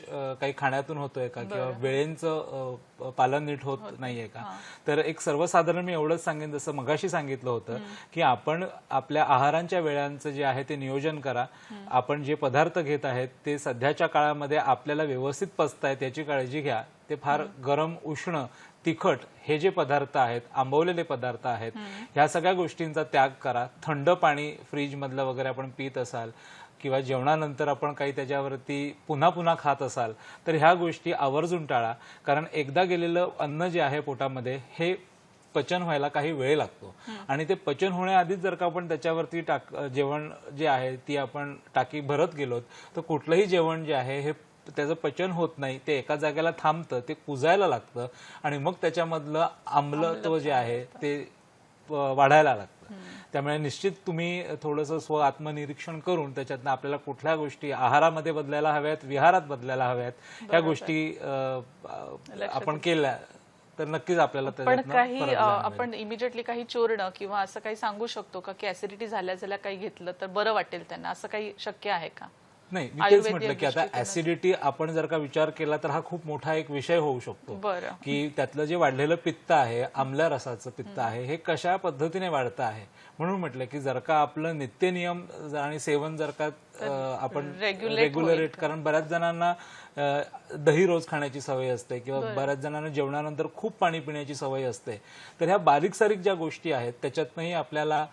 काही खाण्यातून होतोय का किंवा वेळेंचं पालन नीट होत नाहीये का. तर एक सर्वसाधारण मी एवढंच सांगेन जसं मगाशी सांगितलं होतं की आपण आपल्या आहारांच्या वेळांचं जे आहे ते नियोजन करा. आपण जे पदार्थ घेत आहेत ते सध्याच्या काळामध्ये आपल्याला व्यवस्थित पचतायत याची काळजी घ्या. ते फार गरम, उष्ण, तिखट हे जे पदार्थ आहेत, आंबवलेले पदार्थ आहेत, ह्या सगळ्या गोष्टींचा त्याग करा. थंड पाणी फ्रीज मधलं वगैरे आपण पित असाल किंवा जेवणानंतर आपण काही त्याच्यावरती पुन्हा पुन्हा खात असाल तर ह्या गोष्टी आवर्जून टाळा. कारण एकदा गेलेलं अन्न जे आहे पोटामध्ये हे पचन व्हायला काही वेळ लागतो आणि ते पचन होण्याआधीच जर का आपण त्याच्यावरती जेवण जे आहे ती आपण टाकी भरत गेलोत तर कुठलंही जेवण जे आहे हे त्याचं पचन होत नाही. ते एका जागेला थांबतं, ते कुजायला लागतं आणि मग त्याच्यामधलं आम्लत्व जे आहे ते वाढायला लागतं. त्यामुळे निश्चित तुम्ही थोडंसं स्व आत्मनिरीक्षण करून त्याच्यातनं आपल्याला कुठल्या गोष्टी आहारामध्ये बदलायला हव्यात, विहारात बदलायला हव्यात, ह्या गोष्टी आपण केल्या तर नक्कीच आपल्याला पण काही आपण इमिजिएटली काही चोरणं किंवा असं काही सांगू शकतो का की ऍसिडिटी झाल्या काही घेतलं तर बरं वाटेल त्यांना, असं काही शक्य आहे का? नाही, मी तेच म्हटलं की आता ऍसिडिटी आपण जर का विचार केला तर हा खूप मोठा एक विषय होऊ शकतो की त्यातलं जे वाढलेलं पित्त आहे, आम्ल रसाचं पित्त आहे, हे कशा पद्धतीने वाढतं आहे. म्हणून म्हटलं की जर का आपलं नित्य नियम आणि सेवन जर का आपण रेग्युलरेट, कारण बऱ्याच जणांना दही रोज खाण्याची सवय असते किंवा बऱ्याच जणांना जेवणानंतर खूप पाणी पिण्याची सवय असते. तर ह्या बारीक सारीक ज्या गोष्टी आहेत त्याच्यातनंही आपल्याला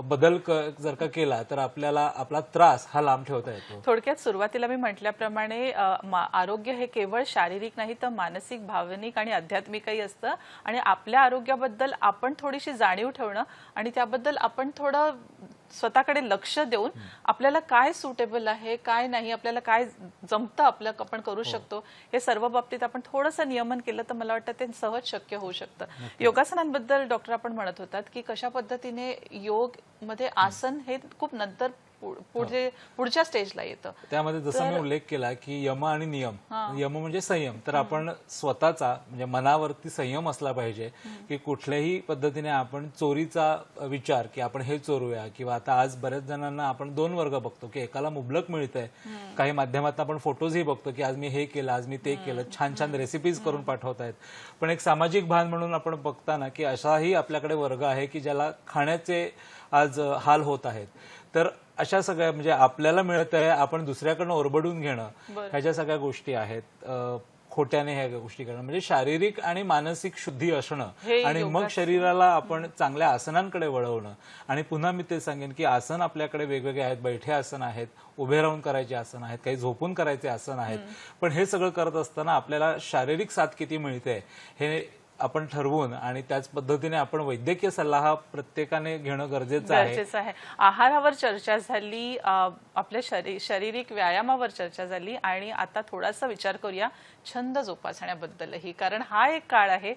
बदल जर का केला तर आपल्याला आपला त्रास हा लांब ठेवता येतो. थोडक्यात सुरुवातीला मी म्हटल्याप्रमाणे आरोग्य हे केवळ शारीरिक नाही तर मानसिक, भावनिक आणि आध्यात्मिकही असतं आणि आपल्या आरोग्याबद्दल आपण थोडीशी जाणीव ठेवणं आणि त्याबद्दल आपण थोडं स्वतःकडे लक्ष देऊन आपल्याला काय सुटेबल आहे, काय नाही, आपल्याला काय जमतं, आपलं आपण करू शकतो, हे सर्व बाबतीत आपण थोडंसं नियमन केलं तर मला वाटतं ते सहज शक्य होऊ शकतं. योगासनांबद्दल डॉक्टर आपण म्हणत होतात की कशा पद्धतीने योग मध्ये आसन हे खूप नंतर पुढच्या स्टेजला येतं. त्यामध्ये जसं मी उल्लेख केला की यम आणि नियम. यम म्हणजे संयम. तर आपण स्वतःचा म्हणजे मनावरती संयम असला पाहिजे की कुठल्याही पद्धतीने आपण चोरीचा विचार की आपण हे चोरूया किंवा आता आज बऱ्याच जणांना आपण दोन वर्ग बघतो की एकाला मुबलक मिळतंय, काही माध्यमात आपण फोटोजही बघतो की आज मी हे केलं, आज मी ते केलं, छान छान रेसिपीज करून पाठवतायत. पण एक सामाजिक भान म्हणून आपण बघताना की असाही आपल्याकडे वर्ग आहे की ज्याला खाण्याचे आज हाल होत आहेत. तर अशा सगळ्या म्हणजे आपल्याला मिळत आहे आपण दुसऱ्याकडनं ओरबडून घेणं, ह्याच्या सगळ्या गोष्टी आहेत. खोट्याने ह्या गोष्टी करणं म्हणजे शारीरिक आणि मानसिक शुद्धी असणं आणि मग शरीराला आपण चांगल्या आसनांकडे वळवणं. आणि पुन्हा मी ते सांगेन की आसन आपल्याकडे वेगवेगळे आहेत. बैठे आसन आहेत, उभे राहून करायचे आसन आहेत, काही झोपून करायचे आसन आहेत. पण हे सगळं करत असताना आपल्याला शारीरिक साथ किती मिळते हे आपण ठरवून आणि त्याच पद्धतीने आपण वैद्यकीय सल्ला हा प्रत्येकाने घेणं गरजेचं आहे. आहारावर चर्चा झाली, आपल्या शारीरिक व्यायामावर चर्चा झाली आणि आता थोडासा विचार करूया छंद जोपासण्याबद्दलही. कारण हा एक काळ आहे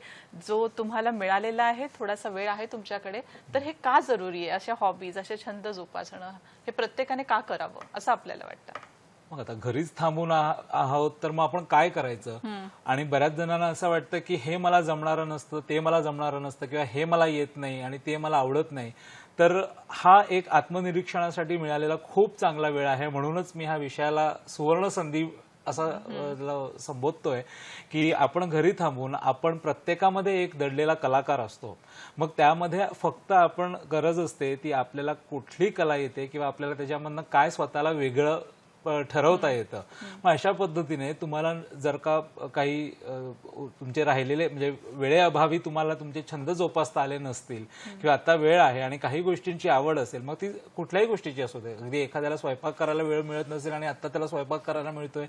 जो तुम्हाला मिळालेला आहे, थोडासा वेळ आहे तुमच्याकडे, तर हे का जरुरी आहे? अशा हॉबीज, असे छंद जोपासणं हे प्रत्येकाने का करावं असं आपल्याला वाटतं? मग आता घरीच थांबून आहोत तर मग आपण काय करायचं? आणि बऱ्याच जणांना असं वाटतं की हे मला जमणारं नसतं, ते मला जमणारं नसतं, किंवा हे मला येत नाही आणि ते मला आवडत नाही. तर हा एक आत्मनिरीक्षणासाठी मिळालेला खूप चांगला वेळ आहे. म्हणूनच मी ह्या विषयाला सुवर्ण संधी असं संबोधतोय की आपण घरी थांबून आपण प्रत्येकामध्ये एक दडलेला कलाकार असतो. मग त्यामध्ये फक्त आपण गरज असते ती आपल्याला कुठली कला येते किंवा आपल्याला त्याच्यामधनं काय स्वतःला वेगळं ठरवता येतं. मग अशा पद्धतीने तुम्हाला जर का काही तुमचे राहिलेले म्हणजे वेळेअभावी तुम्हाला तुमचे छंद जोपासता आले नसतील किंवा आता वेळ आहे आणि काही गोष्टींची आवड असेल, मग ती कुठल्याही गोष्टीची असू दे, अगदी एखाद्याला स्वयंपाक करायला वेळ मिळत नसेल आणि आता त्याला स्वयंपाक करायला मिळतोय,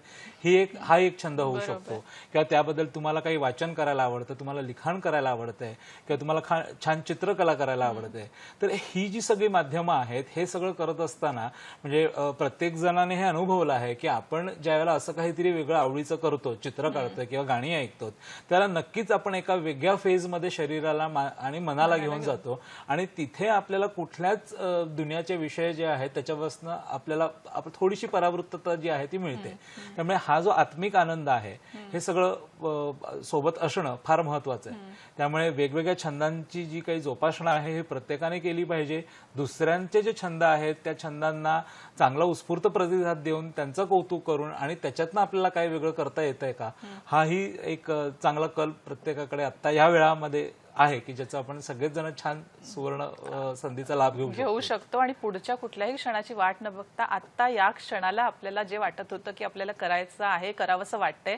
हा एक छंद होऊ शकतो. किंवा त्याबद्दल तुम्हाला काही वाचन करायला आवडतं, तुम्हाला लिखाण करायला आवडतंय किंवा तुम्हाला छान चित्रकला करायला आवडते. तर ही जी सगळी माध्यमं आहेत हे सगळं करत असताना म्हणजे प्रत्येक जणाने हे अनुभवलं आहे की आपण ज्यावेळेला असं काहीतरी वेगळं आवडीचं करतो, चित्र काढतोय किंवा गाणी ऐकतो, त्याला नक्कीच आपण एका वेगळ्या फेजमध्ये शरीराला आणि मनाला घेऊन जातो आणि तिथे आपल्याला कुठल्याच दुनियाचे विषय जे आहेत त्याच्यापासून आपल्याला थोडीशी परावृत्तता जी आहे ती मिळते. त्यामुळे हा जो आत्मिक आनंद आहे हे सगळं सोबत असणं फार महत्वाचं आहे. त्यामुळे वेगवेगळ्या छंदांची जी काही जोपासना आहे हे प्रत्येकाने केली पाहिजे. दुसऱ्यांचे जे छंद आहेत त्या छंदांना चांगला उत्स्फूर्त प्रतिसाद देऊन त्यांचं कौतुक करून आणि त्याच्यातनं आपल्याला काय वेगळं करता येतंय का, हाही एक चांगला कल प्रत्येकाकडे आता या वेळामध्ये आहे की ज्याचा आपण सगळेच जण छान सुवर्ण संधीचा लाभ घेऊ शकतो. आणि पुढच्या कुठल्याही क्षणाची वाट न बघता आता या क्षणाला आपल्याला जे वाटत होतं की आपल्याला करायचं आहे, करावंसं वाटतंय,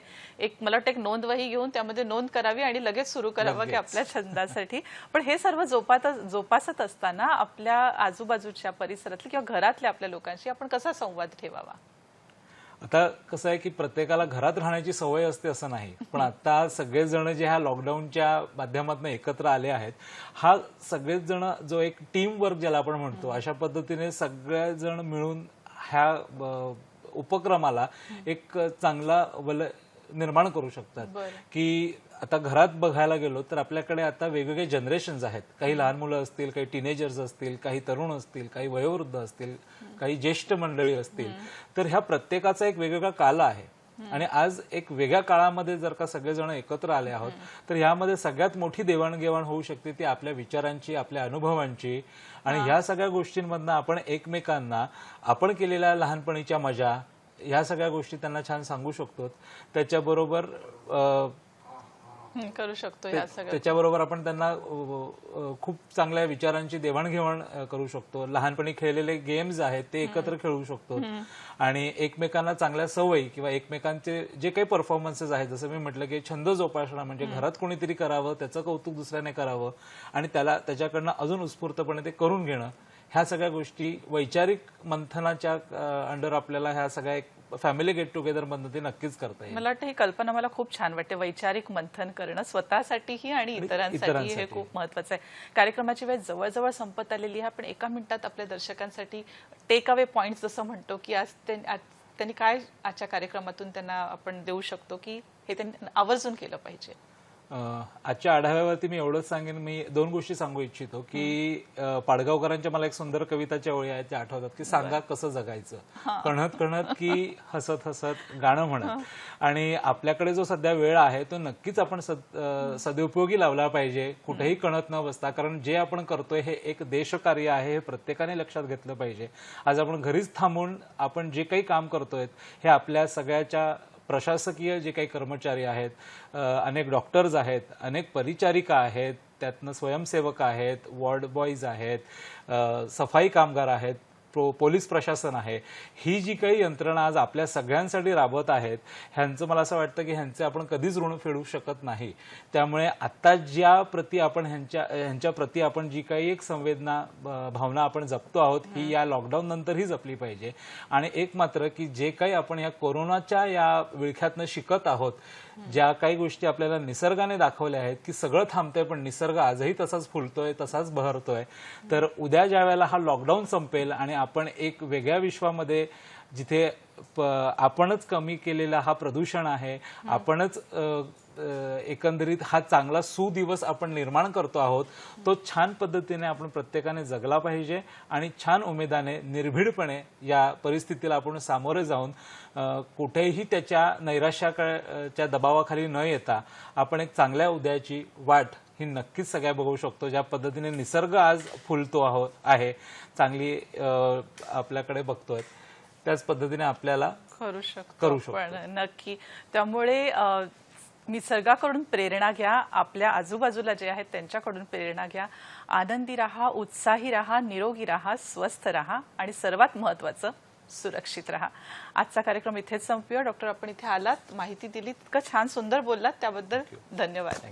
मला वाटतं एक नोंदवही घेऊन त्यामध्ये नोंद करावी आणि लगेच सुरू करावं की आपल्या छंदासाठी. पण हे सर्व जोपासत असताना आपल्या आजूबाजूच्या परिसरातल्या किंवा घरातल्या आपल्या लोकांशी आपण कसा संवाद ठेवावा? आता कसं आहे की प्रत्येकाला घरात राहण्याची सवय असते असं नाही, पण आता सगळेच जण जे ह्या लॉकडाऊनच्या माध्यमातून एकत्र आले आहेत, हा सगळेच जण जो एक टीम वर्क ज्याला आपण म्हणतो अशा पद्धतीने सगळेजण मिळून ह्या उपक्रमाला एक चांगला निर्माण करू शकतात. की आता घरात बघायला गेलो तर आपल्याकडे आता वेगवेगळे जनरेशन्स आहेत. काही लहान मुलं असतील, काही टीनेजर्स असतील, काही तरुण असतील, काही वयोवृद्ध असतील, काही ज्येष्ठ मंडळी असतील. तर ह्या प्रत्येकाचा एक वेगवेगळा काल आहे आणि आज एक वेगळ्या काळामध्ये जर का सगळेजण एकत्र आले आहोत तर ह्यामध्ये सगळ्यात मोठी देवाणघेवाण होऊ शकते ती आपल्या विचारांची, आपल्या अनुभवांची. आणि ह्या सगळ्या गोष्टींमधनं आपण एकमेकांना आपण केलेल्या लहानपणीच्या मजा ह्या सगळ्या गोष्टी त्यांना छान सांगू शकतो. त्याच्याबरोबर करू शकतो. त्याच्याबरोबर आपण त्यांना खूप चांगल्या विचारांची देवाणघेवाण करू शकतो. लहानपणी खेळलेले गेम्स आहेत ते एकत्र खेळू शकतो आणि एकमेकांना चांगल्या सवयी किंवा एकमेकांचे जे काही परफॉर्मन्सेस आहेत, जसं मी म्हटलं की छंद जोपासणं म्हणजे घरात कोणीतरी करावं, त्याचं कौतुक दुसऱ्याने करावं आणि त्याच्याकडनं अजून उत्स्फूर्तपणे ते करून घेणं, ह्या सगळ्या गोष्टी वैचारिक मंथनाच्या अंडर आपल्याला ह्या सगळ्या एक फॅमिली गेट टुगेदर मधून ते नक्कीच करता येईल. मला वाटतं ही कल्पना मला खूप छान वाटते. वैचारिक मंथन करणं स्वतःसाठीही आणि इतरांसाठी हे खूप महत्वाचं आहे. कार्यक्रमाची वेळ जवळजवळ संपत आलेली आहे. आपण एका मिनिटात आपल्या दर्शकांसाठी टेक अवे पॉइंट्स जसं म्हणतो की आज त्यांनी काय आजच्या कार्यक्रमातून त्यांना आपण देऊ शकतो की हे त्यांनी आवर्जून केलं पाहिजे. आजच्या आढाव्यावरती मी एवढंच सांगेन, मी दोन गोष्टी सांगू इच्छितो की पाडगावकरांच्या मला एक सुंदर कविताच्या ओळी आहेत त्या आठवतात की सांगा कसं जगायचं, कणत कणत की हसत हसत गाणं म्हणत. आणि आपल्याकडे जो सध्या वेळ आहे तो नक्कीच आपण सदुपयोगी लावला पाहिजे, कुठेही कणत न बसता. कारण जे आपण करतोय हे एक देशकार्य आहे हे प्रत्येकाने लक्षात घेतलं पाहिजे. आज आपण घरीच थांबून आपण जे काही काम करतोय हे आपल्या सगळ्याच्या प्रशासकीय जे काही कर्मचारी आहेत, अनेक डॉक्टर्स आहेत, अनेक परिचारिका आहेत, त्यातनं स्वयंसेवक आहेत, वॉर्ड बॉईज आहेत, सफाई कामगार आहेत, पोलीस प्रशासन आहे, ही जी काही यंत्रणा आज आपल्या सगळ्यांसाठी राबवत आहेत ह्यांचं मला असं वाटतं की ह्यांचे आपण कधीच ऋण फेडू शकत नाही. त्यामुळे आता ज्या प्रती आपण ह्यांच्या प्रती आपण जी काही एक संवेदना भावना आपण जपतो आहोत ही या लॉकडाऊन नंतरही जपली पाहिजे. आणि एक मात्र की जे काही आपण या कोरोनाच्या या विळख्यातनं शिकत आहोत, ज्या काही गोष्टी आपल्याला निसर्गाने दाखवल्या आहेत की सगळं थांबतंय पण निसर्ग आजही तसाच फुलतोय, तसाच बहरतोय. तर उद्या ज्या वेळेला हा लॉकडाऊन संपेल आणि आपण एक वेगळ्या विश्वामध्ये जिथे आपणच कमी केलेला हा प्रदूषण आहे, आपणच एकंदरीत हा चांगला सुदिवस आपण निर्माण करतो आहोत, तो छान पद्धतीने आपण प्रत्येकाने जगला पाहिजे आणि छान उमेदाने निर्भीडपणे या परिस्थितीला आपण सामोरे जाऊन कुठेही त्याच्या नैराश्याच्या दबावाखाली न येता आपण एक चांगल्या उद्याची वाट ही नक्कीच सगळ्या बघू शकतो. ज्या पद्धतीने निसर्ग आज फुलतो आहे, चांगली आपल्याकडे बघतोय, त्याच पद्धतीने आपल्याला करू शकतो पण नक्की. त्यामुळे निसर्गाकडून प्रेरणा घ्या, आपल्या आजूबाजूला जे आहेत त्यांच्याकडून प्रेरणा घ्या. आनंदी राहा, उत्साही राहा, निरोगी राहा, स्वस्थ राहा आणि सर्वात महत्त्वाचं सुरक्षित राहा. आजचा कार्यक्रम इथेच संपूया. डॉक्टर, आपण इथे आलात, माहिती दिली, इतकं छान सुंदर बोललात, त्याबद्दल धन्यवाद.